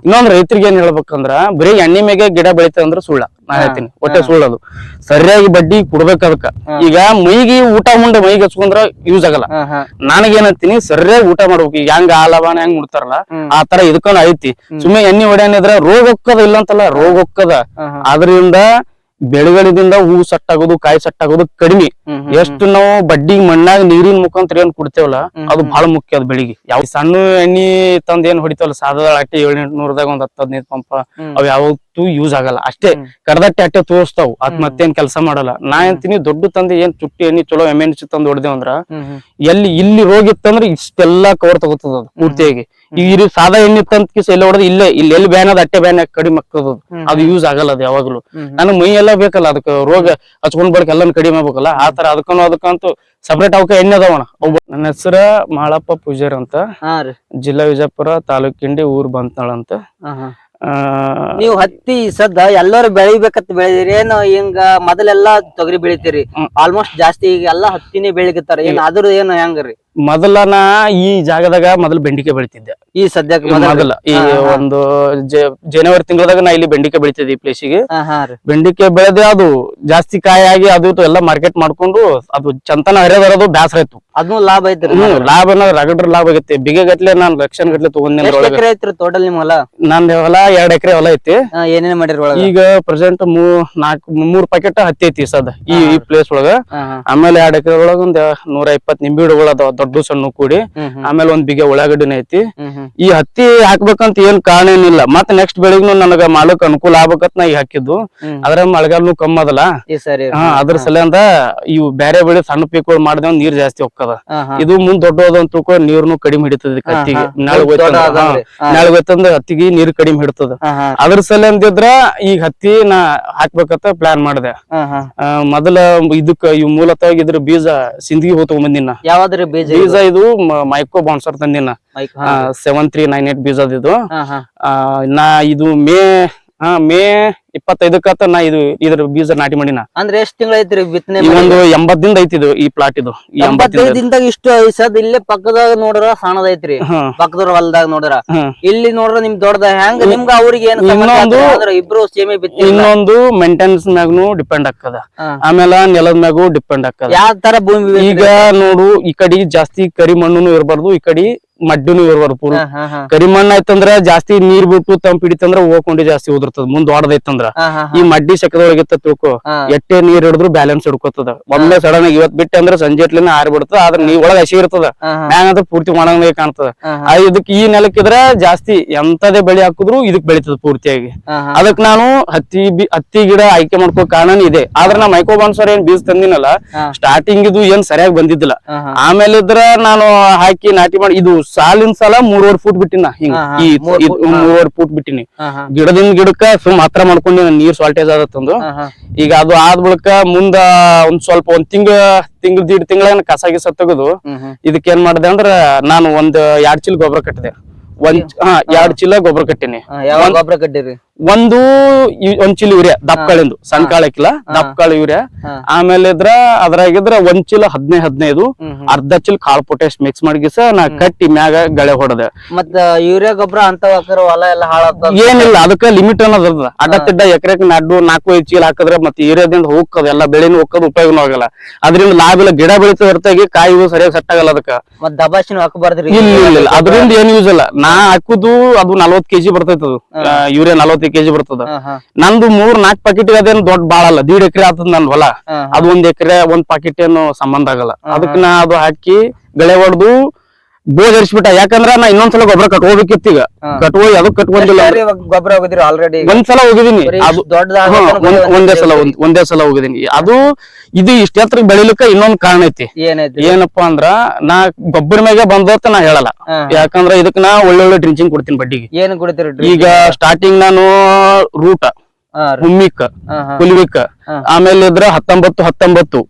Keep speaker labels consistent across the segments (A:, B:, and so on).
A: ಇನ್ನೊಂದ್ ರೈತರಿಗೆ ಏನ್ ಹೇಳ್ಬೇಕಂದ್ರ ಬರೀ ಎಣ್ಣೆ ಮೇಗೆ ಗಿಡ ಬೆಳಿತದ ಅಂದ್ರ ಸುಳ್ಳ ನಾ ಹೇಳ್ತೀನಿ ಒಟ್ಟೆ ಸುಳ್ಳದು ಸರಿಯಾಗಿ ಬಡ್ಡಿ ಕೊಡ್ಬೇಕ ಅದಕ್ಕ ಈಗ ಮೈಗಿ ಊಟ ಮುಂಡೆ ಮೈಗೆ ಹಚ್ಕೊಂಡ್ರ ಯೂಸ್ ಆಗಲ್ಲ ನನಗೇನಂತೀನಿ ಸರಿಯಾಗಿ ಊಟ ಮಾಡ್ಬೇಕು ಈಗ ಹೆಂಗ ಆಲವಾನ ಹೆಂಗ್ ಮುಡ್ತಾರಲ್ಲ ಆ ತರ ಇದಕ್ಕೊಂಡ್ ಐತಿ ಸುಮ್ಮನೆ ಎಣ್ಣೆ ಹೊಡ್ಯಾನಿದ್ರ ರೋಗ ಹೊಕ್ಕದ ಇಲ್ಲ ಅಂತಲ್ಲ ರೋಗ ಹೊಕ್ಕದ ಆದ್ರಿಂದ ಬೆಳೆಗಳಿಂದ ಹೂ ಸೆಟ್ ಆಗೋದು ಕಾಯಿ ಸೆಟ್ ಆಗೋದು ಕಡಿಮೆ ಎಷ್ಟು ನಾವು ಬಡ್ಡಿಗೆ ಮಣ್ಣಾಗ ನೀರಿನ ಮುಖಾಂತರ ಏನ್ ಕುಡ್ತೇವಲ್ಲ ಅದು ಬಹಳ ಮುಖ್ಯ ಅದ್ ಬೆಳಿಗ್ಗೆ ಯಾವ ಸಣ್ಣ ಎಣ್ಣಿ ತಂದ್ ಏನ್ ಹೊಡಿತೇವಲ್ಲ ಸಾಧಾರಣ ಅಟ್ಟಿ 700-800ದಾಗ ಒಂದ್ 10-15 ಪಂಪ ಅವ್ ಯಾವತ್ತೂ ಯೂಸ್ ಆಗಲ್ಲ ಅಷ್ಟೇ ಕರ್ದಟ್ಟಿ ಅಟ್ಟೆ ತೋರಿಸ್ತಾವ್ ಅದ್ ಮತ್ತೇನ್ ಕೆಲಸ ಮಾಡಲ್ಲ ನಾ ಅಂತೀನಿ ದೊಡ್ಡ ತಂದೆ ಏನ್ ಚುಟ್ಟಿ ಎಣ್ಣಿ ಚಲೋ MNC ತಂದ್ ಹೊಡೆದೇವಂದ್ರ ಇಲ್ಲಿ ರೋಗ ಇತ್ತಂದ್ರ ಇಷ್ಟೆಲ್ಲಾ ಕವರ್ ತಗೋತದ ಅದು ಪೂರ್ತಿಯಾಗಿ ಈಗ ಸಾದಾ ಎಣ್ಣೆ ತಂದ್ ಕಿಸ್ ಎಲ್ಲ ಹೊಡೆದ್ ಇಲ್ಲಿ ಎಲ್ಲಿ ಬ್ಯಾನ್ ಅದ ಅಟ್ಟೆ ಬ್ಯಾನ್ ಕಡಿಮೆ ಆಗ್ತದ ಅದು ಯೂಸ್ ಆಗಲ್ಲ ಅದು ಯಾವಾಗ್ಲೂ ನನಗ್ ಮೈ ಎಲ್ಲಾ ಬೇಕಲ್ಲ ಅದಕ್ಕ ರೋಗ ಹಚ್ಕೊಂಡ್ ಬಡಕ್ ಎಲ್ಲಾನು ಕಡಿಮೆ ಆಗ್ಬೇಕಲ್ಲ ಆತರ ಅದಕ್ಕಂತೂ ಸಪರೇಟ್ ಅವಕ್ಕ ಎಣ್ಣೆ ಅದಾವಣ. ನನ್ನ ಹೆಸರ ಮಾಳಪ್ಪ ಪೂಜಾರಿ ಅಂತ, ಜಿಲ್ಲಾ ವಿಜಯಪುರ, ತಾಲೂಕ್ ಕಿಂಡಿ, ಊರ್ ಬಂತ್ನಾಳ್ ಅಂತ.
B: ನೀವು ಹತ್ತಿ ಸದ್ದ ಎಲ್ಲರೂ ಬೆಳಿಬೇಕಂತ ಬೆಳೆದಿರಿ ಏನು ಹಿಂಗ ಮೊದಲೆಲ್ಲಾ ತೊಗರಿ ಬೆಳಿತೀರಿ ಆಲ್ಮೋಸ್ಟ್ ಜಾಸ್ತಿ ಈಗ ಎಲ್ಲಾ ಹತ್ತಿನೇ ಬೆಳಿಕತ್ತಾರ ಏನ್ ಅದ್ರ ಏನು ಹೆಂಗ್ರಿ?
A: ಮೊದಲ ನಾ ಈ ಜಾಗದಾಗ ಮೊದಲು ಬೆಂಡಿಕೆ ಬೆಳಿತಿದ್ದೆ.
B: ಈ ಸದ್ಯಕ್ಕೆ
A: ಮೊದಲ ಈ ಒಂದು ಜನವರಿ ತಿಂಗಳದಾಗ ನಾ ಇಲ್ಲಿ ಬೆಂಡಿಕೆ ಬೆಳಿತಿದ್ದೆ ಈ ಪ್ಲೇಸಿಗೆ. ಬೆಂಡಿಕೆ ಬೆಳೆದೆ ಅದು ಜಾಸ್ತಿ ಕಾಯಿ ಆಗಿ ಅದು ಎಲ್ಲ ಮಾರ್ಕೆಟ್ ಮಾಡ್ಕೊಂಡು ಅದು ಚಂತನ ಹರಿಯೋದು ಬ್ಯಾಸರ ಆಯ್ತು.
B: ಅದನ್ನು ಲಾಭ ಐತ್ರಿ?
A: ಲಾಭ ರಗಡ್ರ ಲಾಭ ಆಗೈತಿ. ಬಿಗೆ ಗಟ್ಲೆ ನಾನ್ ಲಕ್ಷ ಗಟ್ಲೆ
B: ತಗೊಂಡ್ ಟೋಟಲ್ ನಿಮ್ ಹೊಲ?
A: ನಂದ್ ಹೊಲ 2 ಎಕರೆ ಹೊಲ ಐತಿ.
B: ಏನೇನ್ ಮಾಡಿರಿ? ಈಗ
A: ಪ್ರೆಸೆಂಟ್ 3 ಪ್ಯಾಕೆಟ್ ಹತ್ತಿ ಐತಿ ಸದ್ ಈ ಪ್ಲೇಸ್ ಒಳಗ. ಆಮೇಲೆ 2 ಎಕರೆ ಒಳಗ ಒಂದ್ 120 ನಿಂಬೆ ಗಿಡಗಳು ಅದಾವ ದೊಡ್ಡ ಸಣ್ಣ ಕೂಡಿ. ಆಮೇಲೆ ಒಂದ್ ಬಿಗೆ ಉಳ್ಳಾಗಡ್ಡಿನ ಐತಿ. ಈ ಹತ್ತಿ ಹಾಕ್ಬೇಕಂತ ಏನ್ ಕಾರಣ ಏನಿಲ್ಲ. ಮತ್ ನೆಕ್ಸ್ಟ್ ಬೆಳಿಗ್ನು ನನಗ ಮಾಲಕ್ ಅನುಕೂಲ ಆಗ್ಬೇಕಂತ ನಾ ಈಗ ಹಾಕಿದ್ದು. ಅದ್ರ ಮಳೆಗಾಲನು ಕಮ್ಮಿ ಅದಲ್ಲ, ಅದ್ರ ಸಲಿಂದ ಇವು ಬೇರೆ ಬೆಳೆ ಸಣ್ಣ ಪೀಕ್ಗಳು ಮಾಡಿದ ನೀರ್ ಜಾಸ್ತಿ ಹೋಗ್ತದ. ಇದು ಮುಂದ್ ದೊಡ್ಡದಂತ ನೀರ್ನು ಕಡಿಮೆ ಹಿಡಿತದ ಹತ್ತಿಗೆ. ನಾಳೆ ಹೋಯ್ತಂದ್ರ ಹತ್ತಿಗೆ ನೀರ್ ಕಡಿಮೆ ಹಿಡ್ತದ. ಅದ್ರ ಸಲಿಂದಿದ್ರ ಈಗ ಹತ್ತಿ ನಾ ಹಾಕ್ಬೇಕಂತ ಪ್ಲಾನ್ ಮಾಡಿದೆ. ಮೊದಲ ಇದಕ್ಕ ಇವ್ ಮೂಲತಃ ಇದ್ರ ಬೀಜ ಸಿಂದಗಿ ಹೋಗ್ತವ ಮಂದಿನ.
B: ಯಾವ್ದ್ರಿ ಬೀಜ?
A: ಇದು ಮೈಕ್ರೋ ಬಾನ್ಸರ್ ತಂದಿನ 7398 ಬೀಜದ. ನಾ ಇದು ಮೇ 25ಕ್ಕ ನಾ ಇದ್ರ ಬೀಜ ನಾಟಿ ಮಾಡಿನ.
B: ಅಂದ್ರೆ ಎಷ್ಟ್ ತಿಂಗಳ ಐತ್ರಿ ಬಿತ್ತನೆ?
A: ಒಂದು 80 ದಿನ ಐತಿದು ಈ ಪ್ಲಾಟ್. ಇದು
B: 85 ದಿನದಾಗ ಇಷ್ಟು ಸದ್ ಇಲ್ಲೇ ಪಕ್ಕದಾಗ ನೋಡ್ರ ಸಣ್ಣದ ಐತ್ರಿ, ಪಕ್ಕದವ್ರ ಹೊಲದಾಗ ನೋಡ್ರ. ಇಲ್ಲಿ ನೋಡ್ರ ನಿಮ್ ದೊಡ್ಡದ ಹೆಂಗ ನಿಮ್ಗ ಅವ್ರಿಗೆ ಏನು ಇಬ್ರು ಸೇಮೆ ಬಿತ್ತಿ?
A: ಇನ್ನೊಂದು ಮೇಂಟೆನೆನ್ಸ್ ಮ್ಯಾಗ್ನು ಡಿಪೆಂಡ್ ಆಗ್ತದ, ಆಮೇಲೆ ನೆಲದ ಮ್ಯಾಗು ಡಿಪೆಂಡ್ ಆಗ್ತದ.
B: ಯಾವ ತರ ಭೂಮಿ?
A: ಈಗ ನೋಡು, ಈ ಕಡೆ ಜಾಸ್ತಿ ಕರಿ ಮಣ್ಣು ಇರಬಾರ್ದು, ಈ ಕಡೆ ಮಡ್ಡಿನೂ ಇರಬಾರ್ದು. ಪೂರ ಕರಿಮಣ್ಣ ಐತಂದ್ರ ಜಾಸ್ತಿ ನೀರ್ ಬಿಟ್ಟು ತಂಪ್ ಹಿಡಿತಂದ್ರ ಹೋಗ್ಕೊಂಡು ಜಾಸ್ತಿ ಉದುರ್ತದ. ಮುಂದ್ ಹೊಡದೈತಂದ್ರ ಈ ಮಡ್ಡಿ ಸೆಕದೊಳಗಿತ್ತ ತಿಳ್ಕೊ, ಎಟ್ಟೆ ನೀರ್ ಹಿಡಿದ್ರು ಬ್ಯಾಲೆನ್ಸ್ ಹಿಡ್ಕೋತದ. ಒಮ್ಮೆ ಸಡನ್ ಆಗಿ ಇವತ್ ಬಿಟ್ಟೆ ಅಂದ್ರೆ ಸಂಜೆ ಇಟ್ಲಿನ ಆರಿ ಬಿಡ್ತದ. ಆದ್ರ ನೀವ್ ಒಳಗ ಹಸಿ ಇರ್ತದ, ಮ್ಯಾಂಗ ಪೂರ್ತಿ ಒಣಗ ಕಾಣ್ತದ. ಇದಕ್ ಈ ನೆಲಕ್ಕಿದ್ರ ಜಾಸ್ತಿ ಎಂತದೇ ಬೆಳೆ ಹಾಕುದ್ರು ಇದಕ್ ಬೆಳಿತದ ಪೂರ್ತಿಯಾಗಿ. ಅದಕ್ ನಾನು ಹತ್ತಿ ಗಿಡ ಆಯ್ಕೆ ಮಾಡ್ಕೋ ಕಾರಣ ಇದೆ. ಆದ್ರ ನಾ ಮೈಕ್ರೋಬಾನ್ಸರ್ ಏನ್ ಬೀಜ ತಂದಿನಲ್ಲ, ಸ್ಟಾರ್ಟಿಂಗ್ ಇದು ಏನ್ ಸರಿಯಾಗಿ ಬಂದಿದ್ದಿಲ್ಲ. ಆಮೇಲೆ ಇದ್ರ ನಾನು ಹಾಕಿ ನಾಟಿ ಮಾಡಿ ಇದು ಸಾಲಿನ ಸಾಲ 3.5 ಫೂಟ್ ಬಿಟ್ಟಿನ. ಹಿಂಗ 3.5 ಫೂಟ್ ಬಿಟ್ಟಿನಿ. ಗಿಡದಿಂದ ಗಿಡಕ್ಕ ಸುಮ್ ಹತ್ರ ಮಾಡ್ಕೊಂಡಿ ನೀರ್ ಶಾರ್ಟೇಜ್ ಆದತ್ತಂದು. ಈಗ ಅದು ಆದ ಬಳಿಕ ಮುಂದ ಒಂದ್ ಸ್ವಲ್ಪ ಒಂದ್ ದೀಡ್ ತಿಂಗಳ ಕಸ ಗಿಸ ತೆಗೆದು ಇದಕ್ಕೆ ಏನ್ ಮಾಡಿದೆ ಅಂದ್ರ ನಾನು ಒಂದ್ 2 ಚೀಲ ಗೊಬ್ಬರ ಕಟ್ಟಿದೆ. 2 ಚೀಲ ಗೊಬ್ಬರ ಕಟ್ಟಿನಿ.
B: ಗೊಬ್ಬರ ಕಟ್ಟಿರಿ?
A: ಒಂದ್ ಚೀಲ ಯೂರಿಯಾ ದಪ್ಕಾಳಿಂದು, ಸಣ್ಣ ಕಾಳಕ್ಕಿಲ್ಲ, ದಪ್ಕಾಳು ಯೂರಿಯಾ. ಆಮೇಲೆ ಇದ್ರ ಅದ್ರಾಗಿದ್ರ 1 ಚೀಲ 15 ಅರ್ಧ ಚೀಲ ಕಾಳು ಪೊಟ್ಯಾಶ್ ಮಿಕ್ಸ್ ಮಾಡಿಗಿಸ ನಾ ಕಟ್ಟಿ ಮ್ಯಾಗ ಗಳೆ ಹೊಡೆದೆ.
B: ಮತ್ತ ಯೂರಿಯಾ ಗೊಬ್ಬರ ಅಂತ ಹೊಲ ಎಲ್ಲ ಹಾಳಾಗ್ತದ?
A: ಏನಿಲ್ಲ, ಅದಕ್ಕ ಲಿಮಿಟ್ ಅನ್ನೋದ. ಅಡ್ಡ ಎಕರೆಕ್ 4-5 ಚೀಲ ಹಾಕಿದ್ರೆ ಮತ್ತೆ ಯೂರಿಯಾದಿಂದ ಹೋಗ್ತದ, ಎಲ್ಲ ಬೆಳೆನೂ ಹೋಗೋದು, ಉಪಯೋಗನೂ ಆಗಲ್ಲ. ಅದರಿಂದ ಲಾಭ ಇಲ್ಲ. ಗಿಡ ಬೆಳಿತ ಹೊರತಾಗಿ ಕಾಯಿ ಸರಿಯಾಗಿ ಸೆಟ್ ಆಗಲ್ಲ. ಅದಕ್ಕ
B: ಮತ್ ದಬಾಶಿನ ಹಾಕಬಾರ್ದ್ರಿ?
A: ಇಲ್ಲ, ಅದರಿಂದ ಏನ್ ಯೂಸ್ ಇಲ್ಲ. ನಾ ಹಾಕುದು ಅದು 40 kg ಬರ್ತೈತದು ಯೂರಿಯಾ, 40 kg ಬರ್ತದ. ನಂದು 3-4 ಪಾಕೆಟ್ ಅದೇನು ದೊಡ್ಡ ಬಾಳಲ್ಲ, 1.5 ಎಕರೆ ಆಗ್ತದ ನನ್ ಹೊಲ. ಅದು 1 ಎಕರೆ 1 ಪಾಕೆಟ್ ಏನು ಸಂಬಂಧ ಆಗಲ್ಲ. ಅದಕ್ಕೆ ನಾ ಅದು ಹಾಕಿ ಗಳೆ ಹೊಡೆದು ಬೋದ್ ಹರಿಸ್ಬಿಟ್ಟ. ಯಾಕಂದ್ರ ನಾ ಇನ್ನೊಂದ್ಸಲ ಗೊಬ್ಬರ ಕಟ್ಕೋಬೇಕಿತ್ತು. ಈಗ ಕಟ್ಕೋಗಿ ಅದಕ್ ಕಟ್ಕೊಂಡಿಲ್ಲ.
B: ಗೊಬ್ಬರ ಹೋಗಿದ್ರಿ ಆಲ್ರೆಡಿ?
A: ಒಂದ್ಸಲ ಹೋಗಿದೀನಿ. ಒಂದೇ ಸಲ ಹೋಗಿದೀನಿ. ಅದು ಇದು ಇಷ್ಟ ಎತ್ತರ ಬೆಳಿಲಿಕ್ಕ ಇನ್ನೊಂದ್ ಕಾರಣ ಐತಿ. ಏನಪ್ಪಾ ಅಂದ್ರ ನಾ ಗೊಬ್ಬರ ಮ್ಯಾಗ ಬಂದತ್ತ ನಾ ಹೇಳಲ್ಲ. ಯಾಕಂದ್ರ ಇದಕ್ ನಾ ಒಳ್ಳೊಳ್ಳೆ ಡ್ರಿಂಚಿಂಗ್ ಕೊಡ್ತೀನಿ ಬಡ್ಡಿಗೆ.
B: ಏನ್ ಕೊಡ್ತೀರಿ?
A: ಈಗ ಸ್ಟಾರ್ಟಿಂಗ್ ನಾನು ರೂಟ, ಹುಮ್ಮಿಕ್, ಕುಲಿವಿಕ್, ಆಮೇಲೆ ಇದ್ರ 19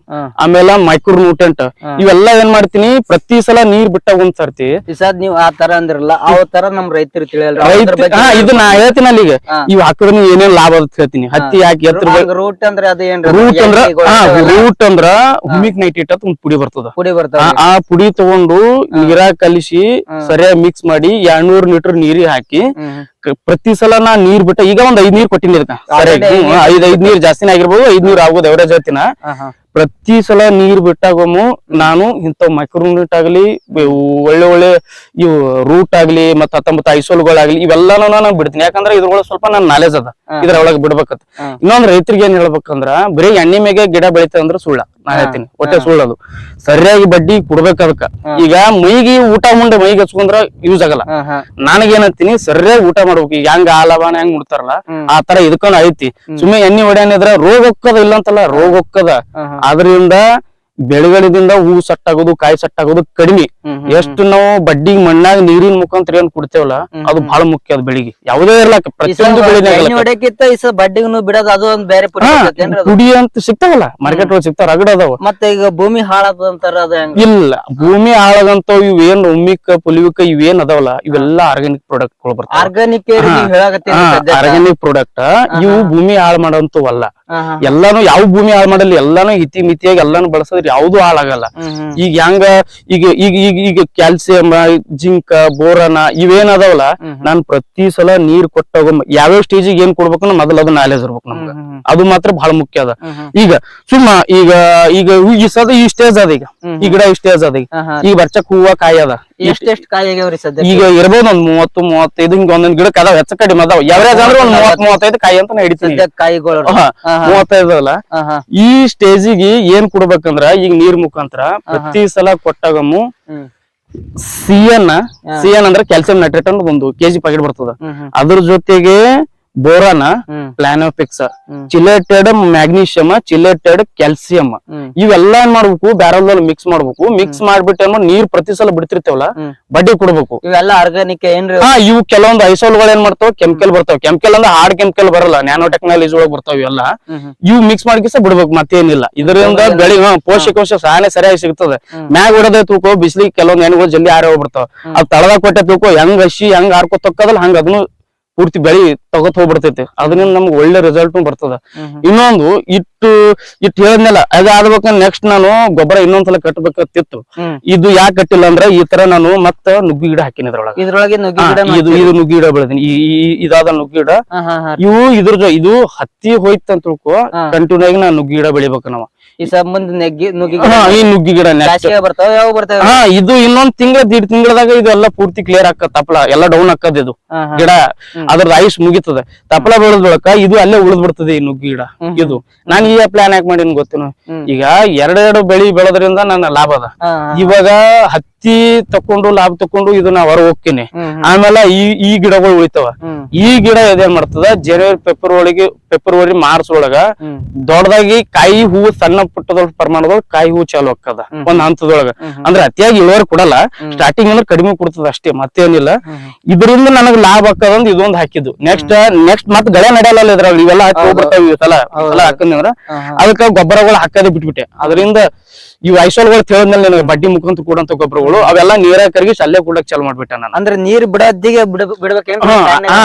A: ಆಮೇಲೆ ಮೈಕ್ರೋ ನ್ಯೂಟ್ರೆಂಟ್ ಇವೆಲ್ಲ ಏನ್ ಮಾಡ್ತೀನಿ ಪ್ರತಿ ಸಲ ನೀರ್ ಬಿಟ್ಟಾಗ ಒಂದ್ ಸರ್ತಿ.
B: ಸದ್ ನೀವ್ ಆ ತರ ಅಂದ್ರಲ್ಲ ಆ ತರ ನಮ್ ರೈತರು ತಿಳಿಯಲ್ಲ.
A: ಇದು ನಾ ಹೇಳ್ತೀನಿ ಅಲ್ಲಿಗೆ ಇವ್ ಹಾಕಿದ್ರೆ ನೀವು ಏನೇನ್ ಲಾಭ ಅಂತ ಹೇಳ್ತೀನಿ. ಹತ್ತಿ ಹಾಕಿ
B: ರೂಟ್ ಅಂದ್ರೆ ಅದು ಏನ್
A: ರೂಟ್ ಅಂದ್ರ ಹುಮಿಕ್ ನೈಟ್ರೇಟ್ ಅಂತ ಒಂದ್ ಪುಡಿ ಬರ್ತದ. ಆ ಪುಡಿ ತಗೊಂಡು ನೀರಾಗ ಕಲಿಸಿ ಸರಿಯಾಗಿ ಮಿಕ್ಸ್ ಮಾಡಿ 200 ಲೀಟರ್ ನೀರಿಗೆ ಹಾಕಿ ಪ್ರತಿ ಸಲ ನಾ ನೀರ್ ಬಿಟ್ಟ ಈಗ ಒಂದ್ 5 ನೀರ್ ಕೊಟ್ಟಿನಿ ಇದಕ್ಕ. ಸರಿಯಾಗಿ 5 ನೀರ್ ಜಾಸ್ತಿನೇ ಆಗಿರ್ಬೋದು, 5 ನೀರ್ ಆಗೋದು ಎವರೇಜ್ ಹೇಳ್ತೀನ. ಪ್ರತಿ ಸಲ ನೀರ್ ಬಿಟ್ಟಾಗನು ನಾನು ಇಂಥವ್ ಮೈಕ್ರೋನ್ಯೂಟ್ ಆಗ್ಲಿ ಒಳ್ಳೆ ಇವು ರೂಟ್ ಆಗ್ಲಿ ಮತ್ತ 19 ಐಸೋಲ್ಗಳಾಗ್ಲಿ ಇವೆಲ್ಲಾನು ನಾನು ಬಿಡ್ತೀನಿ. ಯಾಕಂದ್ರೆ ಇದ್ರೊಳಗೆ ಸ್ವಲ್ಪ ನನ್ ನಾಲೆಜ್ ಅದ, ಇದ್ರೊಳಗೆ ಬಿಡ್ಬೇಕತ್. ಇನ್ನೊಂದ್ ರೈತರಿಗೆ ಏನ್ ಹೇಳ್ಬೇಕಂದ್ರ ಬರೀ ಎಣ್ಣೆ ಮೇಗೆ ಗಿಡ ಬೆಳಿತದ ಅಂದ್ರ ಸುಳ್ಳ. ನಾ ಹೇಳ್ತೀನಿ ಒಟ್ಟೆ ಸುಳ್ಳದು. ಸರಿಯಾಗಿ ಬಡ್ಡಿ ಕೊಡ್ಬೇಕ ಅದಕ್ಕ. ಈಗ ಮೈಗಿ ಊಟ ಮುಂದೆ ಮೈಗೆ ಹಚ್ಕೊಂಡ್ರ ಯೂಸ್ ಆಗಲ್ಲ. ನನಗೇನಂತೀನಿ ಸರಿಯಾಗಿ ಊಟ ಮಾಡ್ಬೇಕು. ಈಗ ಹೆಂಗ ಆಲಬಾನ ಹೆಂಗ್ ಮುಡ್ತಾರಲ್ಲ ಆ ತರ ಇದಕ್ಕೊಂಡ್ ಐತಿ. ಸುಮ್ಮನೆ ಎಣ್ಣೆ ಹೊಡ್ಯಾನಿದ್ರ ರೋಗ ಹೊಕ್ಕದ ಇಲ್ಲ ಅಂತಲ್ಲ, ರೋಗ ಹೊಕ್ಕದ. ಆದ್ರಿಂದ ಬೆಳೆಗಳಿಂದ ಹೂ ಸೆಟ್ ಆಗೋದು ಕಾಯಿ ಸೆಟ್ ಆಗೋದು ಕಡಿಮೆ. ಎಷ್ಟು ನಾವು ಬಡ್ಡಿ ಮಣ್ಣಾಗ ನೀರಿನ ಮುಖಾಂತರ ಏನ್ ಕೊಡ್ತೇವಲ್ಲ ಅದು ಬಹಳ ಮುಖ್ಯ. ಅದು ಬೆಳಿಗ್ಗೆ ಯಾವುದೇ ಇರ್ಲಾಕ ಪ್ರತಿಯೊಂದು
B: ಬಡ್ಡಿಗೂ ಬಿಡೋದು ಅದು ಒಂದ್ ಬೇರೆ
A: ಪುಡಿ ಅಂತ ಸಿಗ್ತಾವಲ್ಲ ಮಾರ್ಕೆಟ್ ಒಳಗೆ ಸಿಗ್ತಾವ, ರಗಡ ಅದಾವ.
B: ಮತ್ತೆ ಈಗ ಭೂಮಿ ಹಾಳಾದಂತಾರ
A: ಇಲ್ಲ ಭೂಮಿ ಹಾಳಾಗಂತ ಇವೇನ್ ಉಮ್ಮಿಕ್ ಪುಲಿವಿಕ ಇವೇನ್ ಅದಾವಲ್ಲ ಇವೆಲ್ಲ ಆರ್ಗಾನಿಕ್ ಪ್ರಾಡಕ್ಟ್ ಗಳು ಬರ್ತಾವ. ಆರ್ಗಾನಿಕ್ ಪ್ರಾಡಕ್ಟ್ ಇವು ಭೂಮಿ ಹಾಳು ಮಾಡೋಂತವಲ್ಲ. ಎಲ್ಲಾನು ಯಾವ ಭೂಮಿ ಹಾಳು ಮಾಡಲ್ಲ, ಎಲ್ಲಾನು ಹಿತಿ ಮಿತಿಯಾಗಿ ಎಲ್ಲಾನು ಬಳಸಿದ್ರೆ ಯಾವ್ದು ಹಾಳಾಗಲ್ಲ. ಈಗ ಹೆಂಗ ಈಗ ಈಗ ಈಗ ಈಗ ಕ್ಯಾಲ್ಸಿಯಂ ಜಿಂಕ್ ಬೋರನ ಇವೇನ್ ಅದಾವಲ್ಲ ನಾನ್ ಪ್ರತಿ ಸಲ ನೀರ್ ಕೊಟ್ಟಾಗ ಯಾವ್ಯಾವ ಸ್ಟೇಜಿಗೆ ಏನ್ ಕೊಡ್ಬೇಕು ಮೊದಲ ಅದು ನಾಲೆಜ್ ಇರ್ಬೇಕು ನಮ್ಗ. ಅದು ಮಾತ್ರ ಬಹಳ ಮುಖ್ಯ ಅದ. ಈಗ ಸುಮ್ಮ ಈಗ ಈಗ ಈ ಸದ ಈ ಸ್ಟೇಜ್ ಅದ, ಈ ಗಿಡ ಈ ಸ್ಟೇಜ್ ಅದ, ಈಗ ಬರ್ಚಕ್ ಹೂವ ಕಾಯಿ ಅದ.
B: ಎಷ್ಟೆಷ್ಟು ಕಾಯಿ ಆಗ್ಯಾವ್ರಿ ಸದ್ಯ?
A: ಈಗ ಇರ್ಬೋದು ಒಂದ್ 30-35 ಹಿಂಗ ಒಂದೊಂದ್ ಗಿಡಕ್ಕೆ ಅದಾವ. ಹೆಚ್ಚ ಕಡಿಮೆ ಅದಾವ. ಯಾವ್ಯಾವ್ದು ಅಂದ್ರೆ ಒಂದ್ 30-35 ಕಾಯಿ ಅಂತ ಹಿಡಿತೀನಿ.
B: ಕಾಯಿಗಳು
A: 35 ಅಲ್ಲ. ಈ ಸ್ಟೇಜಿಗೆ ಏನ್ ಕೊಡ್ಬೇಕಂದ್ರ ಈಗ ನೀರ್ ಮುಖಾಂತರ ಪ್ರತಿ ಸಲ ಕೊಟ್ಟಾಗಮ್ಮು ಸಿಎನ್ ಅಂದ್ರೆ ಕ್ಯಾಲ್ಸಿಯಂ ನೈಟ್ರೇಟ್ ಅಂತ ಒಂದು ಕೆಜಿ ಪ್ಯಾಕೆಟ್ ಬರ್ತದ. ಅದ್ರ ಜೊತೆಗೆ ಬೋರಾನ, Planofix, chelated magnesium, chelated calcium ಇವೆಲ್ಲ ಏನ್ ಮಾಡ್ಬೇಕು ಬ್ಯಾರಲ್ ಮಿಕ್ಸ್ ಮಾಡ್ಬೇಕು. ಮಿಕ್ಸ್ ಮಾಡ್ಬಿಟ್ಟು ನೀರ್ ಪ್ರತಿ ಸಲ ಬಿಡ್ತಿರ್ತೇವಲ್ಲ ಬಡ್ಡಿ ಕೊಡ್ಬೇಕು.
B: ಇವೆಲ್ಲ ಆರ್ಗಾನಿಕ್ ಏನ್ರಿ?
A: ಇವು ಕೆಲವೊಂದು ಐಸೋಲ್ಗಳು ಏನ್ ಮಾಡ್ತಾವ ಕೆಮಿಕಲ್ ಬರ್ತಾವ. ಕೆಮಿಕಲ್ ಅಂದ್ರೆ ಹಾರ್ಡ್ ಕೆಮಿಕಲ್ ಬರಲ್ಲ, ನ್ಯಾನೋ ಟೆಕ್ನಾಲಜಿ ಒಳಗ್ ಬರ್ತಾವ. ಇವೆಲ್ಲ ಇವು ಮಿಕ್ಸ್ ಮಾಡ್ಕಿಸ ಬಿಡ್ಬೇಕು, ಮತ್ತೇನಿಲ್ಲ. ಇದರಿಂದ ಬೆಳಿ ಪೋಷಕಾಂಶ ಸಾನೆ ಸರಿಯಾಗಿ ಸಿಗ್ತದೆ. ಮ್ಯಾಗ ಹೊಡದೆ ತೂಕೋ ಬಿಸ್ಲಿಗೆ ಕೆಲವೊಂದ್ ಎಣ್ಣೆಗಳು ಜಲ್ದಿ ಆರೇ ಹೋಗ್ಬಿಡ್ತಾವ. ಅವ್ ತಳದಾಗ ಕೊಟ್ಟೆ ತೂಕೋ ಹೆಂಗ್ ಹಸಿ ಹೆಂಗ್ ಹಾರ್ಕೊತಕ್ಕದಲ್ಲ ಹಂಗ ಅದನ್ನು ಪೂರ್ತಿ ಬೆಳಿ ತಗೋತ್ ಹೋಗ್ಬಿಡ್ತೈತಿ. ಅದರಿಂದ ನಮ್ಗೆ ಒಳ್ಳೆ ರಿಸಲ್ಟ್ ಬರ್ತದ. ಇನ್ನೊಂದು ಇಟ್ಟು ಹೇಳದ್ನೆಲ್ಲ ಅದಾದ್ಬೇಕ ನೆಕ್ಸ್ಟ್ ನಾನು ಗೊಬ್ಬರ ಇನ್ನೊಂದ್ಸಲ ಕಟ್ಟಬೇಕತ್ತಿತ್ತು. ಇದು ಯಾಕೆ ಕಟ್ಟಿಲ್ಲ ಅಂದ್ರೆ ಈ ತರ ನಾನು ಮತ್ತ ನುಗ್ಗಿ ಗಿಡ ಹಾಕಿನಿ
B: ಇದ್ರೊಳಗೆ
A: ಇದು ನುಗ್ಗಿ ಗಿಡ ಬೆಳೆದಿನಿ. ಇದಾದ ನುಗ್ಗಿ ಗಿಡ ಇವು ಇದು ಹತ್ತಿ ಹೋಯ್ತ ಅಂತ ತಿಳ್ಕೊ ಕಂಟಿನ್ಯೂ ಆಗಿ ನಾನು ನುಗ್ಗಿ ಗಿಡ ಬೆಳಿಬೇಕು. ನಾವು
B: ಈ ಸಂಬಂಧ ಈ
A: ನುಗ್ಗಿ ಗಿಡ ಇದು ಇನ್ನೊಂದ್ ದೀಡ್ ತಿಂಗಳದಾಗ ಇದು ಎಲ್ಲ ಪೂರ್ತಿ ಕ್ಲಿಯರ್ ಆಕತ್. ತಪ್ಪಲ ಎಲ್ಲ ಡೌನ್ ಆಕದ್ ಇದು ಗಿಡ. ಅದ್ರದ್ದು ಐಸ್ ಮುಗಿತದೆ. ತಪ್ಪಲ ಬೆಳೆದ್ ಬಳಕ ಇದು ಅಲ್ಲೇ ಉಳಿದ್ ಬಿಡ್ತದೆ ಈ ನುಗ್ಗಿ ಗಿಡ. ಇದು ನಾನು ಈ ಪ್ಲಾನ್ ಯಾಕೆ ಮಾಡೀನಿ ಗೊತ್ತೇನು? ಈಗ ಎರಡೆರಡು ಬೆಳಿ ಬೆಳೆದ್ರಿಂದ ನನ್ನ ಲಾಭ ಅದ. ಇವಾಗ ಹತ್ತಿ ತಕೊಂಡು ಲಾಭ ತಕೊಂಡು ಇದನ್ನ ಹೊರ ಹೋಗ್ತೀನಿ. ಆಮೇಲೆ ಈ ಗಿಡಗಳು ಉಳಿತಾವ. ಈ ಗಿಡ ಇದೇನ್ ಮಾಡ್ತದ ಜನವರಿ ಫೆಬ್ರವರಿ ಮಾರ್ಚ್ ಒಳಗ ದೊಡ್ಡದಾಗಿ ಕಾಯಿ ಹೂವು ಸಣ್ಣ ಪುಟ್ಟದೊಳಗ ಪ್ರಮಾಣದೊಳಗ ಕಾಯಿ ಹೂವು ಚಾಲು ಆಕ್ಕದ ಒಂದ್ ಹಂತದೊಳಗ. ಅಂದ್ರೆ ಅತಿಯಾಗಿ ಇಳುವರಿ ಕೊಡಲ್ಲ, ಸ್ಟಾರ್ಟಿಂಗ್ ಅಂದ್ರೆ ಕಡಿಮೆ ಕೊಡ್ತದ ಅಷ್ಟೇ, ಮತ್ತೇನಿಲ್ಲ. ಇದರಿಂದ ನನಗ್ ಲಾಭ ಆಕ್ಕದಂದ್ ಇದೊಂದು ಹಾಕಿದ್ದು. ನೆಕ್ಸ್ಟ್ ಮತ್ ಗಳೆ ನಡೆಯಲ್ಲ ಇದ್ರಾಗ. ಇವೆಲ್ಲ ಹಾಕಿ ಹೋಗ್ಬಿಡ್ತಾವ ಈ ಸಲ ಹಾಕಂದ್ರ ಅದಕ್ಕ ಗೊಬ್ಬರಗಳು ಹಾಕದೇ ಬಿಟ್ಬಿಟ್ಟೆ. ಅದರಿಂದ ಇವ್ ಐಸೋಲ್ಗಳು ತಿಳಿದ್ಮೇಲೆ ನನಗೆ ಬಡ್ಡಿ ಮುಖಾಂತರ ಕೊಡಂತ ಗೊಬ್ಬರಗಳು ಅವೆಲ್ಲ ನೀರಾಗ ಕರಗಿ ಅಲ್ಲೇ ಕೊಡಕ್ ಚಾಲು ಮಾಡ್ಬಿಟ್ಟೆ ನಾನು.
B: ಅಂದ್ರೆ ನೀರ್ ಬಿಡೋದಿಗೆ ಬಿಡ್ಬೇಕೇನ್?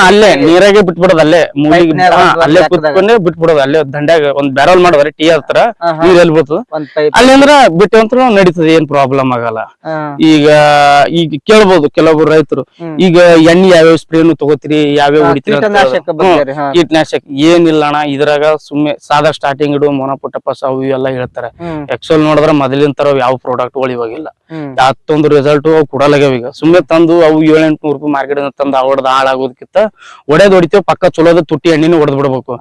A: ಅಲ್ಲೇ ನೀರಾಗೆ ಬಿಟ್ಬಿಡೋದು. ಅಲ್ಲೇ ಮೂಲಿಗೆ ಅಲ್ಲೇ ಕುತ್ಕೊಂಡೆ ಬಿಟ್ಬಿಡೋದು. ಅಲ್ಲೇ ದಂಡ್ಯಾಗ ಒಂದ್ ಬ್ಯಾರಲ್ ಮಾಡಿದ್ರೆ ಟೀ ಹತ್ರ ನೀರ್ ಎಲ್ಲಿ ಬರ್ತದ ಅಲ್ಲಿ ಅಂದ್ರ ಬಿಟ್ಟು ಅಂತ ನಡೀತದೆ, ಏನ್ ಪ್ರಾಬ್ಲಮ್ ಆಗಲ್ಲ. ಈಗ ಕೇಳ್ಬೋದು ಕೆಲವೊಬ್ರು ರೈತರು, ಈಗ ಎಣ್ಣೆ ಯಾವ್ಯಾವ ಸ್ಪ್ರೇನು ತಗೋತೀರಿ, ಯಾವ್ಯಾವ ಹೊಡಿತೀರಿ? ಕೀಟನಾಶಕ ಏನಿಲ್ಲ ಅಣ್ಣ ಇದ್ರಾಗ. ಸುಮ್ಮನೆ ಸಾದಾ ಸ್ಟಾರ್ಟಿಂಗ್ ಇಡು ಮೊನೊಪೊಟಪಾಸ್ ಅವು ಇವೆಲ್ಲ ಹೇಳ್ತಾರೆ. ಎಕ್ಸೆಲ್ ನೋಡಿದ್ರೆ ಮೊದಲಿನ ತರ ಯಾವ ಪ್ರಾಡಕ್ಟ್ ಗಳು ಇವಾಗಿಲ್ಲ. ಅಷ್ಟೊಂದು ರಿಸಲ್ಟ್ ಕೊಡಲಾಗ್ಯಾವ. ಈಗ ಸುಮ್ಮನೆ ತಂದು ಅವು 700-800 ರೂಪಾಯಿ ಮಾರ್ಕೆಟ್ ತಂದು ಹೊಡೆದ್ ಹಾಳಾಗೋದಕ್ಕಿಂತ ಒಡೆದ್ ಹೊಡಿತೇವ್ ಪಕ್ಕ ಚಲೋದ ತುಟ್ಟಿ ಎಣ್ಣೆನೂ ಹೊಡೆದ್ ಬಿಡ್ಬೇಕು.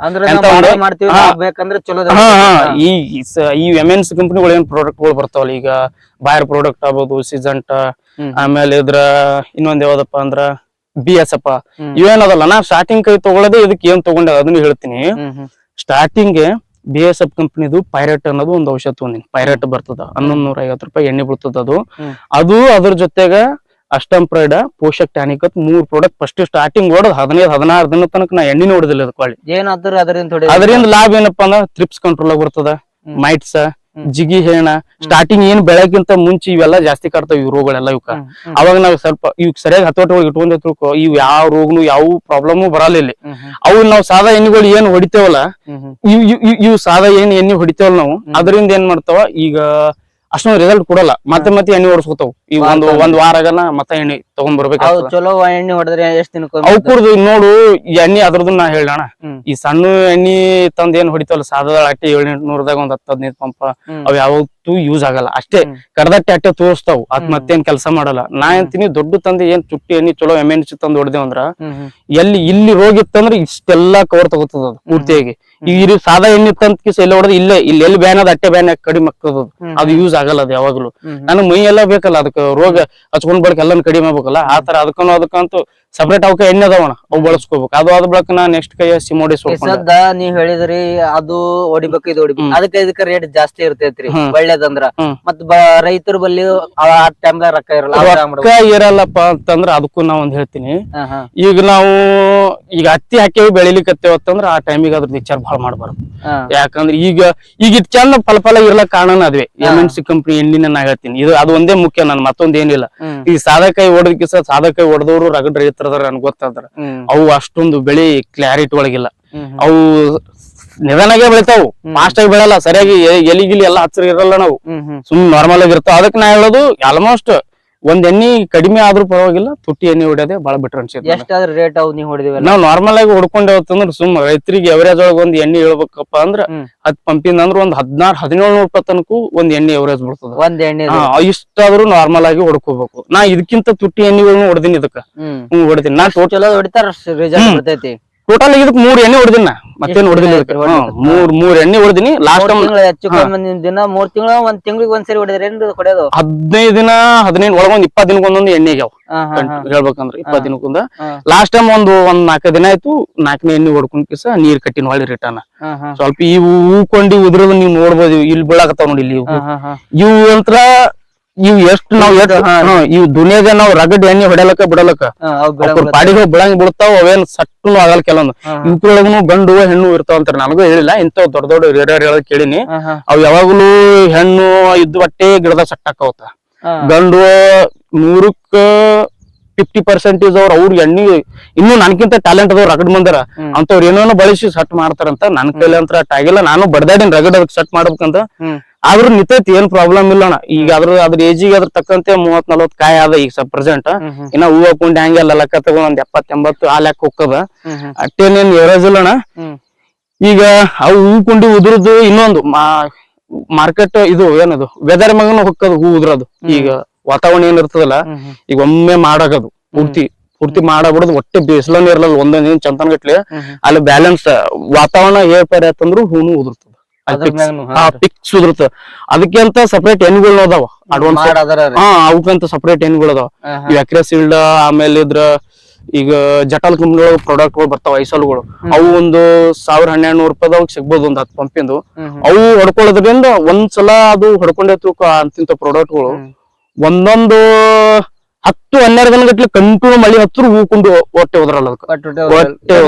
A: ಈ ಎಮ್ಎನ್ಸಿ ಕಂಪನಿಗಳು ಏನ್ ಪ್ರಾಡಕ್ಟ್ ಗಳು ಬರ್ತಾವಲ್ಲ, ಈಗ ಬಾಯರ್ ಪ್ರಾಡಕ್ಟ್ ಆಗ್ಬೋದು, ಸಿಜಂಟ, ಆಮೇಲೆ ಇದ್ರ ಇನ್ನೊಂದ್ ಯಾವ್ದಪ್ಪ ಅಂದ್ರ BSF ಇವೇನದಲ್ಲ. ನಾ ಸ್ಟಾರ್ಟಿಂಗ್ ಕೈ ತಗೊಳ್ಳೋದೇ ಇದಕ್ಕೆ ಏನ್ ತಗೊಂಡೆ ಅದನ್ನ ಹೇಳ್ತೀನಿ. ಸ್ಟಾರ್ಟಿಂಗ್ BSF ಕಂಪನಿದು ಪೈರಟ್ ಅನ್ನೋದು ಒಂದು ಔಷಧ ತಗೊಂಡಿನಿ. ಪೈರಟ್ ಬರ್ತದ 1150 ರೂಪಾಯಿ ಎಣ್ಣೆ ಬೀಳ್ತದ. ಅದು ಅದ್ರ ಜೊತೆಗ ಅಷ್ಟಂಪ್ರೈಡ್ ಪೋಷಕ್ ಟಾನಿಕ್ ಅಂತ 3 ಪ್ರಾಡಕ್ಟ್ ಫಸ್ಟ್ ಸ್ಟಾರ್ಟಿಂಗ್ ಹೊಡೆದ್ 15-16 ದಿನ ತನಕ ನಾ ಎಣ್ಣೆ ನೋಡಿದಿಲ್ಲ ಅದಕ್ಕೆ
B: ಏನಾದ್ರು ಅದರಿಂದ
A: ಅದರಿಂದ ಲಾಭ ಏನಪ್ಪಾ ಅಂದ್ರೆ ಥ್ರಿಪ್ಸ್ ಕಂಟ್ರೋಲ್ ಆಗಿ ಬರ್ತದ, ಮೈಟ್ಸ್, ಜಿಗಿ ಹೇಣ, ಸ್ಟಾರ್ಟಿಂಗ್ ಏನ್ ಬೆಳಕಿಂತ ಮುಂಚೆ ಇವೆಲ್ಲ ಜಾಸ್ತಿ ಕಾಡ್ತಾವ ಇವ್ ರೋಗಗಳೆಲ್ಲ ಇವಕ್ಕ. ಅವಾಗ ನಾವ್ ಸ್ವಲ್ಪ ಇವ್ ಸರಿಯಾಗಿ ಹತೋಟಿ ಒಳಗೆ ಇಟ್ಕೊಂಡ್ ತಿಳ್ಕೊ ಇವ್ ಯಾವ ರೋಗನು ಯಾವ ಪ್ರಾಬ್ಲಮ್ ಬರಲ್ಲ ಇಲ್ಲಿ. ಅವು ನಾವ್ ಸಾದಾ ಎಣ್ಣೆಗಳು ಏನ್ ಹೊಡಿತೇವಲ್ಲ, ಇವ್ ಸಾದಾ ಎಣ್ಣೆ ಹೊಡಿತೇವಲ್ಲ ನಾವು, ಅದರಿಂದ ಏನ್ ಮಾಡ್ತಾವ ಈಗ ಅಷ್ಟೊಂದು ರಿಸಲ್ಟ್ ಕೊಡಲ್ಲ. ಮತ್ತೆ ಎಣ್ಣೆ ಹೊಡ್ಸ್ಕೊತಾವ್. ಈಗ ಒಂದ್ ವಾರಗನ ಮತ್ತೆ ಎಣ್ಣೆ ತಗೊಂಡ್ ಬರ್ಬೇಕಾಗ್ತದ.
B: ಚಲೋ ಎಣ್ಣೆ ಹೊಡೆದ್ರೆ ಎಷ್ಟ್ ದಿನಕ್ಕೆ
A: ಅವ್ ಕುಡ್ದು ನೋಡು ಈ ಎಣ್ಣೆ ಅದ್ರದ್ದು ನಾ ಹೇಳೋಣ, ಈ ಸಣ್ಣ ಎಣ್ಣೆ ತಂದ್ ಏನ್ ಹೊಡಿತಾವಲ್ಲ ಸಾದಾ ಅಟ್ಟೆ 700-800ದಾಗ ಒಂದ್ 10-15 ಪಂಪ, ಅವ್ ಯಾವತ್ತೂ ಯೂಸ್ ಆಗಲ್ಲ. ಅಷ್ಟೇ ಕಡ್ದಟ್ಟೆ ಅಟ್ಟೆ ತೋರಿಸ್ತಾವ್, ಅದ್ ಮತ್ತೇನ್ ಕೆಲಸ ಮಾಡಲ್ಲ. ನಾ ಅಂತೀನಿ ದೊಡ್ಡ ತಂದೆ ಏನ್ ಚುಟ್ಟಿ ಎಣ್ಣೆ ಚಲೋ MNC ತಂದ್ ಹೊಡೆದೇವ್ ಅಂದ್ರ ಇಲ್ಲಿ ರೋಗ ಇತ್ತಂದ್ರ ಇಷ್ಟೆಲ್ಲಾ ಕವರ್ ತಗೋತದ ಅದು ಪೂರ್ತಿಯಾಗಿ. ಈ ಸಾದಾ ಎಣ್ಣೆ ತಂದ್ ಕಿಸ್ ಎಲ್ಲ ಹೊಡೆದ್ ಇಲ್ಲೇ ಎಲ್ಲಿ ಬ್ಯಾನ್ ಅದ ಅಟ್ಟೆ ಬ್ಯಾನ್ ಕಡಿಮೆ ಆಗ್ತದ, ಅದು ಯೂಸ್ ಆಗಲ್ಲ ಅದು ಯಾವಾಗ್ಲೂ. ನನಗ್ ಮೈ ಎಲ್ಲ ಬೇಕಲ್ಲ ಅದಕ್ಕೆ, ರೋಗ ಹಚ್ಕೊಂಡ್ ಬಳಕ ಎಲ್ಲಾನು ಕಡಿಮೆ ಆಗ್ಬೇಕಲ್ಲ, ಆತರ ಅದಕ್ಕಂತೂ ಸಪರೇಟ್ ಅವಕ್ಕ ಎಣ್ಣೆ ಅದಾವಣ, ಅವು ಬಳಸ್ಕೋಬೇಕು. ಅದು ಆದ ಬಳಕ ನಾ ನೆಕ್ಸ್ಟ್ ಕೈ ಸಿಮೋಡಿಸ್
B: ಸದ್ದ ನೀವ್ ಹೇಳಿದ್ರಿ ಅದು ಹೊಡಿಬೇಕು ಇದು ಹೊಡಿಬೇಕು, ಅದಕ್ಕೆ ಇದಕ್ಕೆ ರೇಟ್ ಜಾಸ್ತಿ ಇರ್ತೈತ್ರಿ ಒಳ್ಳೇದಂದ್ರ. ಮತ್ ರೈತರ ಬಲ್ಲಿ ಆ ಟೈಮ್ದಾಗ ರೊಕ್ಕ ಇರಲ್ಲ.
A: ರೊಕ್ಕ ಇರಲ್ಲಪ್ಪ ಅಂತಂದ್ರ ಅದಕ್ಕೂ ನಾ ಒಂದ್ ಹೇಳ್ತೀನಿ. ಈಗ ನಾವು ಈಗ ಹತ್ತಿ ಹಾಕೇವಿ ಬೆಳಿಲಿಕ್ಕತ್ತೇವತ್ತಂದ್ರ ಆ ಟೈಮಿಗೆ ಅದ್ರ ವಿಚಾರ ಭಾಳ ಮಾಡ್ಬಾರ್ದು. ಯಾಕಂದ್ರೆ ಈಗ ಇಟ್ ಚಂದ ಫಲ ಇರ್ಲಕ್ ಕಾರಣ ಅದ್ವೇ MNC ಕಂಪ್ನಿ ಎಣ್ಣಿನ ನಾ ಹೇಳ್ತೀನಿ. ಇದು ಅದು ಒಂದೇ ಮುಖ್ಯ, ನನ್ ಮತ್ತೊಂದ್ ಏನಿಲ್ಲ. ಈ ಸಾದಕಾಯಿ ಹೊಡೆದಕ್ಕಿಸ ಸಾದಕಾಯಿ ಹೊಡೆದವ್ರು ರಗಡ್ ರೈತರದಾರ ನನ್ಗೆ ಗೊತ್ತಾದ್ರ, ಅವು ಅಷ್ಟೊಂದು ಬೆಳಿ ಕ್ಲಾರಿಟಿ ಒಳಗಿಲ್ಲ. ಅವು ನಿಧಾನಾಗೆ ಬೆಳಿತಾವು, ಫಾಸ್ಟ್ ಆಗಿ ಬೆಳಲ್ಲ, ಸರಿಯಾಗಿ ಎಲಿಗಿಲಿ ಎಲ್ಲಾ ಹಚ್ಚರ ಇರಲ್ಲ, ನಾವು ಸುಮ್ ನಾರ್ಮಲ್ ಆಗಿ ಇರ್ತಾವ. ಅದಕ್ಕೆ ನಾ ಹೇಳೋದು ಆಲ್ಮೋಸ್ಟ್ ಒಂದ್ ಎಣ್ಣಿ ಕಡಿಮೆ ಆದ್ರೂ ಪರವಾಗಿಲ್ಲ, ತುಟ್ಟಿ ಎಣ್ಣೆ ಹೊಡೆಯೋದೇ ಬಹಳ ಬೆಟರ್ ಅನ್ಸುತ್ತೆ.
B: ಎಷ್ಟಾದ್ರೂ ರೇಟ್ ಅವ್ ನೀವು ಹೊಡೆದಿವಿ
A: ನಾವ್ ನಾರ್ಮಲ್ ಆಗಿ ಹೊಡ್ಕೊಂಡೇವತ್ತಂದ್ರ ಸುಮ್ ರೈತರಿಗೆ ಎವರೇಜ್ ಒಳಗ ಒಂದ್ ಎಣ್ಣೆ ಹೇಳ್ಬೇಕಪ್ಪ ಅಂದ್ರ 10 ಪಂಪಿಂದ ಅಂದ್ರ ಒಂದ್ 1600-1700 ರೂಪಾಯಿ ತನಕ ಒಂದ್ ಎಣ್ಣೆ ಎವರೇಜ್ ಬರ್ತದ.
B: ಒಂದ್ ಎಣ್ಣೆ
A: ಇಷ್ಟಾದ್ರೂ ನಾರ್ಮಲ್ ಆಗಿ ಹೊಡ್ಕೋಬೇಕು. ನಾ ಇದಕ್ಕಿಂತ ತುಟ್ಟಿ ಎಣ್ಣೆಗಳನ್ನ ಹೊಡೆದಿನಿ, ಇದಕ್ಕ ಹೊಡೆದಿನಿ. ನಾ
B: ಚಲೋ ಹೊಡಿತಾರ ರಿಸಲ್ಟ್ ಬರ್ತೈತಿ.
A: ಟೋಟಲ್ ಇದಕ್ 3 ಎಣ್ಣೆ ಹೊಡೆದಿನ, ಮತ್ತೇನ್ ಹೊಡೆದಿಲ್ಲ. ಮೂರ್ ಎಣ್ಣೆ ಹೊಡೆದಿನಿ. ಲಾಸ್ಟ್
B: ಹೆಚ್ಚು ಕಮ್ಮಿ ದಿನ 3 ತಿಂಗಳು, ಒಂದ್ ತಿಂಗಳಿಗೆ ಒಂದ್ಸರಿ ಹೊಡೆದ್ರಿ ಹೊಡೆಯೋದು.
A: 15 ದಿನ 15 ಒಳಗೊಂದ್ 20 ದಿನಕ್ಕೆ ಒಂದೊಂದು ಎಣ್ಣೆ ಆಗ್ಯಾವ ಹೇಳ್ಬೇಕಂದ್ರ 20 ದಿನಕ್ಕೊಂದ. ಲಾಸ್ಟ್ ಟೈಮ್ ಒಂದ್ 4 ದಿನ ಆಯ್ತು, 4ನೇ ಎಣ್ಣೆ ಹೊಡ್ಕೊಂಡ್ ಕಿಸ ನೀರ್ ಕಟ್ಟಿನ ಹೊಳ್ಳಿ ರಿಟರ್ನ್. ಸ್ವಲ್ಪ ಈ ಹೂಕೊಂಡಿ ಉದ್ರದ್ ನೀವ್ ನೋಡ್ಬೋದು, ಇಲ್ಲಿ ಬೀಳಾಕತ್ತಾವ ನೋಡಿ. ಇಲ್ಲಿ ಇವು ಯಂತ್ರ ಇವ್ ಎಷ್ಟು ನಾವ್ ಇವ್ ದುನಿಯಾಗ ನಾವ್ ರಗಡ್ ಎಣ್ಣೆ ಹೊಡೆಯಲಕ್ಕ ಬಿಡಲಕ್ಕ ಪಾಡಿಗೆ ಬಿಳಂಗ್ ಬಿಡ್ತಾವ, ಅವೇನ್ ಸಟ್ಟನು ಆಗಲ್ಲ. ಕೆಲವೊಂದು ಇವ್ರೊಳಗನು ಗಂಡು ಹೆಣ್ಣು ಇರ್ತಾವ ಅಂತಾರ, ನನಗೂ ಹೇಳಿಲ್ಲ. ಇಂಥವ್ ದೊಡ್ಡ ರೇಡಿಯರ್ ಹೇಳಕ್ ಕೇಳಿನಿ. ಅವ್ ಯಾವಾಗ್ಲೂ ಹೆಣ್ಣು ಇದ್ದು ಬಟ್ಟೆ ಗಿಡದ ಸಟ್ಟಾಕವತ್ತ, ಗಂಡು 100% ಅವ್ರ ಎಣ್ಣಿ ಇನ್ನೂ ನನ್ಕಿಂತ ಟ್ಯಾಲೆಂಟ್ ಅದಾವ್ ರಗಡ್ ಮಂದಿರ, ಅಂತವ್ರ ಏನೋ ಬಳಸಿ ಸಟ್ ಮಾಡ್ತಾರಂತ. ನನ್ ಕೈಲಿ ಅಂತ ಆಗಿಲ್ಲ, ನಾನು ಬಡ್ದಾಡಿನ ರಗಡ್ ಅದಕ್ಕೆ ಸಟ್ ಮಾಡ್ಬೇಕಂತ. ಆದ್ರೂ ನಿಂತೈತಿ, ಏನ್ ಪ್ರಾಬ್ಲಮ್ ಇಲ್ಲಣ್ಣ. ಈಗ ಅದ್ರ ಏಜಿಗೆ ಅದ್ರ ತಕ್ಕಂತೆ 30-40 ಕಾಯಿ ಅದ ಈಗ ಪ್ರೆಸೆಂಟ್. ಇನ್ನ ಹೂ ಹಾಕೊಂಡ್ ಹಂಗೆಲ್ಲ ಲೆಕ್ಕ ತಗೊಂಡ್ ಒಂದ್ 70-80 ಆ ಲೆಕ್ಕ ಹೋಗ್ತದ. ಅಟ್ಟೇನೇನ್ ಎವರೇಜ್ ಇಲ್ಲಣ್ಣ. ಈಗ ಅವು ಹೂಕೊಂಡಿ ಉದ್ರದ್ದು ಇನ್ನೊಂದು ಮಾರ್ಕೆಟ್ ಇದು ಏನದು ವೆದರ್ ಮಗನು ಹೊಕ್ಕದು ಹೂ ಉದ್ರದು. ಈಗ ವಾತಾವರಣ ಏನ್ ಇರ್ತದಲ್ಲ, ಈಗ ಒಮ್ಮೆ ಮಾಡಾಕದು ಪೂರ್ತಿ ಮಾಡಬಿಡೋದು, ಒಟ್ಟೆ ಬಿಸಿಲನ್ನು ಇರಲ್ಲ ಒಂದೊಂದ್ ದಿನ ಚಂತನಗಟ್ಲೆ. ಅಲ್ಲಿ ಬ್ಯಾಲೆನ್ಸ್ ವಾತಾವರಣ ಏರ್ಪೇರ್ ಆಯ್ತಂದ್ರು ಹೂನು ಉದುರ್ತದ, ಪಿಕ್ಸ್ ಉದುರ್ತದ. ಅದಕ್ಕೆ ಅಂತ ಸಪರೇಟ್ ಎಣ್ಣೆಗಳು ಅದಾವ ಅಡ್ವಾನ್ಸ್. ಅವಕ್ಕಂತ ಸಪರೇಟ್ ಎಣ್ಣೆಗಳು ಅದಾವ. ಇವ್ ಅಕ್ರೆಸೀಲ್ಡ್, ಆಮೇಲೆ ಇದ್ರ ಈಗ ಜಟಾಲ್ ಕಂಪ್ನಿ ಪ್ರಾಡಕ್ಟ್ ಗಳು ಬರ್ತಾವ, ಐಸಲ್ಗಳು. ಅವು ಒಂದು 1000-1200 ರೂಪಾಯಿದಾಗ ಸಿಗ್ಬೋದು, ಒಂದ್ 10 ಪಂಪಿಂದು. ಅವು ಹೊಡ್ಕೊಳ್ಳೋದ್ರಿಂದ ಒಂದ್ಸಲ ಅದು ಹೊಡ್ಕೊಂಡೇ ತೂಕ ಅಂತಿಂತ ಪ್ರಾಡಕ್ಟ್ಗಳು ಒಂದೊಂದು 10-12 ದಿನಗಟ್ಲೆ ಕಂಟಿನ್ಯೂ ಮಳಿ ಹತ್ರ ಹೂಕೊಂಡು ಹೊಟ್ಟೆ ಹೋದ್ರಲ್ಲ.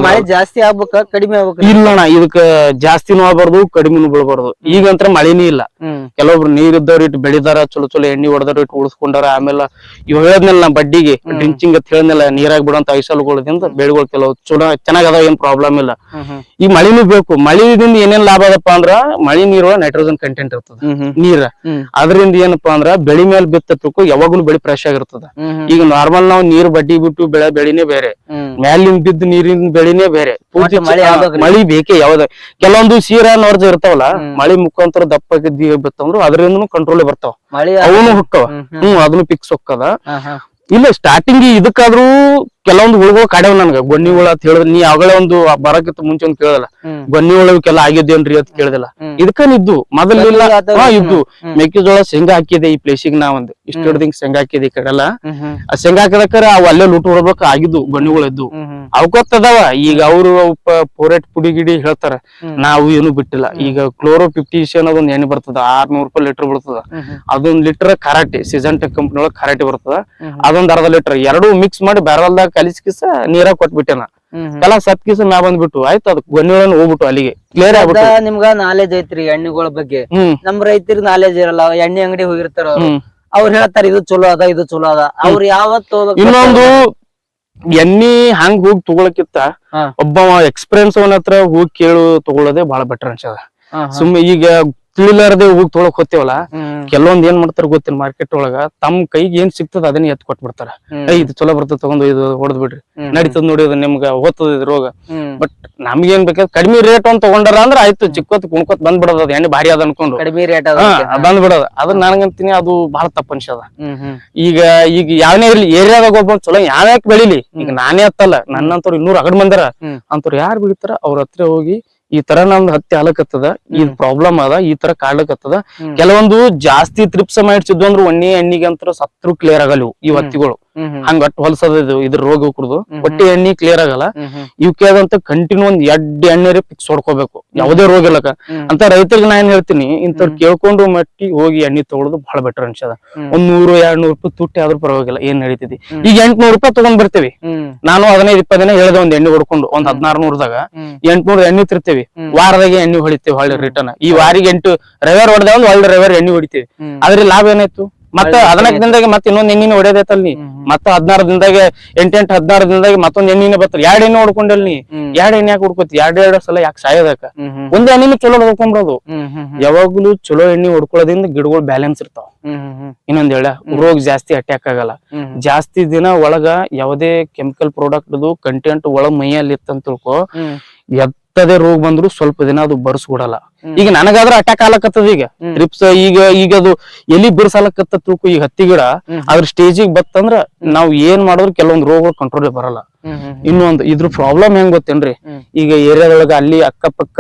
B: ಮಳೆ ಜಾಸ್ತಿ ಆಗ್ಬೇಕ ಕಡಿಮೆ ಆಗ್ಬೇಕ?
A: ಇಲ್ಲಣ್ಣ, ಇದಕ್ಕ ಜಾಸ್ತಿನೂ ಆಗ್ಬಾರ್ದು ಕಡಿಮೆನೂ ಬೀಳ್ಬಾರ್ದು. ಈಗಂತ್ರ ಮಳಿನೇ ಇಲ್ಲ. ಕೆಲವೊಬ್ರು ನೀರ್ ಇದ್ದವ್ರು ಇಟ್ಟು ಬೆಳಿದಾರ, ಚಲೋ ಎಣ್ಣೆ ಹೊಡೆದವ್ರು ಇಟ್ಟು ಉಳಿಸ್ಕೊಂಡಾರ. ಆಮೇಲೆ ಇವ್ ಹೇಳದ್ನಲ್ಲ ನಾ ಬಡ್ಡಿಗೆ ಡ್ರಿಂಚಿಂಗ್ ಅಂತ ಹೇಳದ್ನಲ್ಲ, ನೀರಾಗಿ ಬಿಡುವಂತ ಐಸಲ್ಗಳಿಂದ ಬೆಳೆಗಳು ಕೆಲವು ಚಲೋ ಚೆನ್ನಾಗ್ ಅದಾವ, ಏನ್ ಪ್ರಾಬ್ಲಮ್ ಇಲ್ಲ. ಈ ಮಳಿನೂ ಬೇಕು. ಮಳಿದಿಂದ ಏನೇನ್ ಲಾಭ ಅದಪ್ಪ ಅಂದ್ರ, ಮಳಿ ನೀರು ನೈಟ್ರೋಜನ್ ಕಂಟೆಂಟ್ ಇರ್ತದ ನೀರ. ಅದರಿಂದ ಏನಪ್ಪಾ ಅಂದ್ರ ಬೆಳಿ ಮೇಲೆ ಬಿತ್ತಕ್ಕೂ ಯಾವಾಗ್ಲೂ ಬೆಳಿ ಫ್ರೆಶ್ ಆಗಿರ್ತದ. ಈಗ ನಾರ್ಮಲ್ ನಾವು ನೀರ್ ಬಡ್ಡಿ ಬಿಟ್ಟು ಬೆಳಿನೇ ಬೇರೆ, ಮ್ಯಾಲಿಂದ ಬಿದ್ದು ನೀರಿನ ಬೆಳಿನೇ ಬೇರೆ. ಮಳಿ ಬೇಕೇ. ಯಾವ್ದ ಕೆಲವೊಂದು ಸೀರಾ ನೋರ್ಜ ಇರ್ತಾವಲ್ಲ, ಮಳಿ ಮುಖಾಂತರ ದಪ್ಪಾಗಿ ಬಿತ್ತಂದ್ರು ಅದರಿಂದ ಕಂಟ್ರೋಲ್ ಬರ್ತಾವ, ಅವನು ಹೊಕ್ಕವ. ಅದನ್ನು ಪಿಕ್ಸ್ ಹೊಕ್ಕದ. ಇಲ್ಲ ಸ್ಟಾರ್ಟಿಂಗ್ ಇದಕ್ಕಾದ್ರೂ ಕೆಲವೊಂದು ಹುಳುಗಳು ಕಾಡ್ಯಾವ ನನ್ಗ. ಗೊನ್ನಿ ಹುಳ ಅಂತ ಹೇಳಿದ್ರೆ, ನೀ ಅಗಳೇ ಒಂದು ಬರಕ್ಕಿಂತ ಮುಂಚೆ ಒಂದು ಕೇಳಲ್ಲ, ಗೊನ್ನಿ ಹುಳಕ್ಕೆಲ್ಲ ಆಗಿದ್ದೇನ್ರಿ ಅಂತ ಕೇಳಿದಿಲ್ಲ. ಇದಕ್ಕೇನಿದ್ದು ಮೊದಲಿಲ್ಲ ಇದ್ದು. ಮೆಕ್ಕೆಜೋಳ ಶೇಂಗಾ ಹಾಕಿದೆ ಈ ಪ್ಲೇಸಿಗೆ, ನಾ ಒಂದು ಇಷ್ಟು ಹಿಡ್ದಿಂಗ್ ಶೇಂಗಾ ಹಾಕಿದೆ ಈ ಕಡೆಲ್ಲ. ಆ ಶೇಂಗಾ ಹಾಕದಕ್ಕಾರ ಅವು ಅಲ್ಲೇ ಲೂಟ್ ಹೊಡ್ಬೇಕ ಆಗಿದ್ದು ಗೊನ್ನಿಗಳು ಇದ್ದು. ಅವಗೊತ್ತದಾವ ಈಗ ಅವರು ಪೋರೆಟ್ ಪುಡಿ ಗಿಡಿ ಹೇಳ್ತಾರ, ನಾವು ಏನು ಬಿಟ್ಟಿಲ್ಲ. ಈಗ ಕ್ಲೋರೋ 50 ಅನ್ನೋದ್ ಒಂದ್ ಎಣ್ಣೆ ಬರ್ತದ, 600 ರೂಪಾಯಿ ಲೀಟರ್ ಬರ್ತದ. ಅದೊಂದ್ ಲೀಟರ್ ಕರಾಟಿ ಸಿಜೆಂಟೆಕ್ ಕಂಪನಿ ಒಳಗ್ ಕರಾಟಿ ಬರ್ತದ, ಅದೊಂದ್ ಅರ್ಧ ಲೀಟರ್ ಎರಡು ಮಿಕ್ಸ್ ಮಾಡಿ ಬ್ಯಾರಲ್ದಾಗ ಕಲಿಸ್ಕಿಸ ನೀರಾಗ ಕೊಟ್ಬಿಟ್ಟೆನ. ಕಲ ಸತ್ಕಿಸ ನಾ ಬಂದ್ಬಿಟ್ಟು ಆಯ್ತು, ಅದಕ್ಕೆ ಗೊನ್ನೆಗಳನ್ನ ಹೋಗ್ಬಿಟ್ಟು ಅಲ್ಲಿಗೆ ಕ್ಲಿಯರ್ ಆಗ್ಬಿಟ್ಟು.
B: ನಿಮ್ಗ ನಾಲೆಜ್ ಐತ್ರಿ ಎಣ್ಣೆಗಳ ಬಗ್ಗೆ, ನಮ್ ರೈತರಿಗೆ ನಾಲೆಜ್ ಇರಲ್ಲ. ಎಣ್ಣೆ ಅಂಗಡಿ ಹೋಗಿರ್ತಾರ, ಅವ್ರು ಹೇಳ್ತಾರ ಇದು ಚಲೋ ಅದ ಇದು ಚಲೋ ಅದ. ಅವ್ರು ಯಾವತ್ತು
A: ಇನ್ನೊಂದು ಎಣ್ಣಿ ಹಂಗ್ ಹೋಗಿ ತಗೊಳಕಿತ್ತ ಒಬ್ಬ ಎಕ್ಸ್ಪೀರಿಯನ್ಸ್ ಅವನ ಹತ್ರ ಹೋಗಿ ಕೇಳು ತಗೊಳ್ಳೋದೇ ಬಹಳ ಬೆಟರ್ ಅನ್ಸದ. ಸುಮ್ಮನೆ ಈಗ ತಿಳಿಲಾರದೆ ಹೋಗಿ ತೊಗೊಳಕ್ ಹೋಗ್ತೇವಲ್ಲ, ಕೆಲವೊಂದ್ ಏನ್ ಮಾಡ್ತಾರ ಗೊತ್ತಿಲ್ಲ, ಮಾರ್ಕೆಟ್ ಒಳಗ ತಮ್ಮ ಕೈಗೆ ಏನ್ ಸಿಗ್ತದ ಅದನ್ನ ಎತ್ ಕೊಟ್ಬಿಡ್ತಾರ. ಇದು ಚಲೋ ಬರ್ತದ ತಗೊಂಡು ಇದು ಹೊಡೆದ್ ಬಿಡ್ರಿ, ನಡೀತದ ನೋಡಿ, ಅದು ನಿಮ್ಗ ಓದ್ತದ ಇದು ರೋಗ. ಬಟ್ ನಮ್ಗೇನ್ ಬೇಕಾದ್ರೆ ಕಡಿಮೆ ರೇಟ್ ಒಂದ್ ತಗೊಂಡಾರ ಅಂದ್ರ ಆಯ್ತು, ಚಿಕ್ಕೋತ್ ಕುಣ್ಕೋತ್ ಬಂದ್ಬಿಡೋದ್, ಅದ್ ಎಣ್ಣೆ ಭಾರಿ ಅದ ಅನ್ಕೊಂಡು
B: ಕಡಿಮೆ ರೇಟ್
A: ಬಂದ್ಬಿಡೋದು. ಅದನ್ನ ನನಗಂತೀನಿ ಅದು ಬಹಳ ತಪ್ಪ ಅನ್ಸದ. ಈಗ ಯಾವನೇ ಇರ್ಲಿ ಏರಿಯಾದಾಗ ಒಬ್ಬ ಚಲೋ ಯಾವ್ಯಾಕ್ ಬೆಳಿಲಿ, ಈಗ ನಾನೇ ಹತ್ತಲ್ಲ, ನನ್ನಂತವ್ರು 200 ಅಗಡ್ ಬಂದಾರ ಅಂತವ್ರು ಯಾರು ಬೆಳಿತಾರ ಅವ್ರ ಹತ್ರ ಹೋಗಿ ಈ ತರ ನಮ್ದು ಹತ್ತಿ ಹಾಲಕತ್ತದ, ಈ ಪ್ರಾಬ್ಲಮ್ ಅದ, ಈ ತರ ಕಾಡ್ಲಕತ್ತದ. ಕೆಲವೊಂದು ಜಾಸ್ತಿ ತ್ರಿಪ್ಸ ಮಾಡಿಸಿದ್ವು ಅಂದ್ರ ಒಣ್ಣೆ ಎಣ್ಣಿಗೆ ಅಂತ ಸತ್ರು ಕ್ಲಿಯರ್ ಆಗಲ್ಲ ಈ ಹತ್ತಿಗಳು. ಹಂಗ ಅಟ್ಟು ಹೊಲ್ಸದ ಇದ್ರ ರೋಗ ಕುಡ್ದು ಒಟ್ಟಿ ಎಣ್ಣಿ ಕ್ಲಿಯರ್ ಆಗಲ್ಲ. ಇವಕ್ಕೆ ಅದಂತ ಕಂಟಿನ್ಯೂ ಒಂದ್ 2 ಎಣ್ಣೆ ಫಿಕ್ಸ್ ಹೊಡ್ಕೋಬೇಕು, ಯಾವುದೇ ರೋಗ ಇಲ್ಲಕ ಅಂತ ರೈತರಿಗೆ ನಾ ಏನ್ ಹೇಳ್ತೀನಿ, ಇಂಥವ್ರು ಕೇಳ್ಕೊಂಡು ಮಟ್ಟಿ ಹೋಗಿ ಎಣ್ಣೆ ತಗೊಳ್ಳೋದು ಬಹಳ ಬೆಟರ್ ಅನ್ಸದ. 100-200 ರೂಪಾಯಿ ತುಟ್ಟಿ ಆದ್ರೂ ಪರವಾಗಿಲ್ಲ, ಏನ್ ನಡೀತಿದಿ. ಈಗ 800 ರೂಪಾಯಿ ತಗೊಂಡ್ ಬರ್ತೀವಿ, ನಾನು 15-20 ದಿನ ಹೇಳ್ದೆ ಒಂದ್ ಎಣ್ಣೆ ಹೊಡ್ಕೊಂಡು ಒಂದ್ 1600ದಾಗ 800 ಎಣ್ಣೆ ತಿರ್ತೀವಿ, ವಾರದಾಗ ಎಣ್ಣೆ ಹೊಡಿತೀವಿ ಹೊಳ್ಳಿ ರಿಟರ್ನ್. ಈ ವಾರಿಗೆ 8 ರವಿವಾರ ಹೊಡೆದ ಒಂದ್ ಒಳ್ಳೆ ರವಿವಾರ ಎಣ್ಣೆ ಹೊಡಿತೀವಿ, ಅದ್ರ ಲಾಭ ಏನಾಯ್ತು? ಮತ್ತೆ 14 ದಿನದಾಗ ಮತ್ತೆ ಇನ್ನೊಂದ್ ಎಣ್ಣಿನ ಹೊಡೆದೈತಲ್ ಮತ್ತೆ 16 ದಿನದಾಗ 8-16 ದಿನದಾಗ ಮತ್ತೊಂದ್ ಎಣ್ಣಿನ ಬರ್ತಾರೆ. 2 ಎಣ್ಣೆ ಹೊಡ್ಕೊಂಡಲ್ 2 ಎಣ್ಣೆ ಯಾಕೆ ಹೊಡ್ಕೋತಿ? 2 ಸಲ ಯಾಕೆ ಸಾಯೋದಕ್ಕ? ಒಂದ್ ಎಣ್ಣಿನ ಚಲೋ ಹೊಡ್ಕೊಂಡ್ಬಿಡೋದು. ಯಾವಾಗ್ಲೂ ಚಲೋ ಎಣ್ಣೆ ಹೊಡ್ಕೊಳ್ಳೋದ್ರಿಂದ ಗಿಡಗಳು ಬ್ಯಾಲೆನ್ಸ್ ಇರ್ತಾವ. ಇನ್ನೊಂದ್ ಹೇಳ, ರೋಗ ಜಾಸ್ತಿ ಅಟ್ಯಾಕ್ ಆಗಲ್ಲ. ಜಾಸ್ತಿ ದಿನ ಒಳಗ ಯಾವುದೇ ಕೆಮಿಕಲ್ ಪ್ರಾಡಕ್ಟ್ ಕಂಟೆಂಟ್ ಒಳಗ್ ಮೈಯಲ್ಲಿ ಇತ್ತಂತ ತಿಳ್ಕೊ, ಎತ್ತದೇ ರೋಗ ಬಂದ್ರು ಸ್ವಲ್ಪ ದಿನ ಅದು ಬರ್ಸ್ಕೊಡಲ್ಲ. ಈಗ ನನಗಾದ್ರ ಅಟ್ಯಾಕ್ ಆಲಕತ್ತದ, ಈಗ ಟ್ರಿಪ್ಸ್ ಈಗ ಅದು ಎಲಿ ಬಿರ್ಸಾಲಕತ್ತ ತಿಳ್ಕೊ. ಈಗ ಹತ್ತಿ ಗಿಡ ಅದ್ರ ಸ್ಟೇಜಿಗೆ ಬತ್ತಂದ್ರ ನಾವ್ ಏನ್ ಮಾಡಿದ್ರು ಕೆಲವೊಂದ್ ರೋಗಗಳು ಕಂಟ್ರೋಲ್ ಬರಲ್ಲ. ಇನ್ನೊಂದು ಇದ್ರ ಪ್ರಾಬ್ಲಮ್ ಹೆಂಗ್ ಗೊತ್ತೇನ್ರಿ, ಈಗ ಏರಿಯಾದೊಳಗ ಅಲ್ಲಿ ಅಕ್ಕಪಕ್ಕ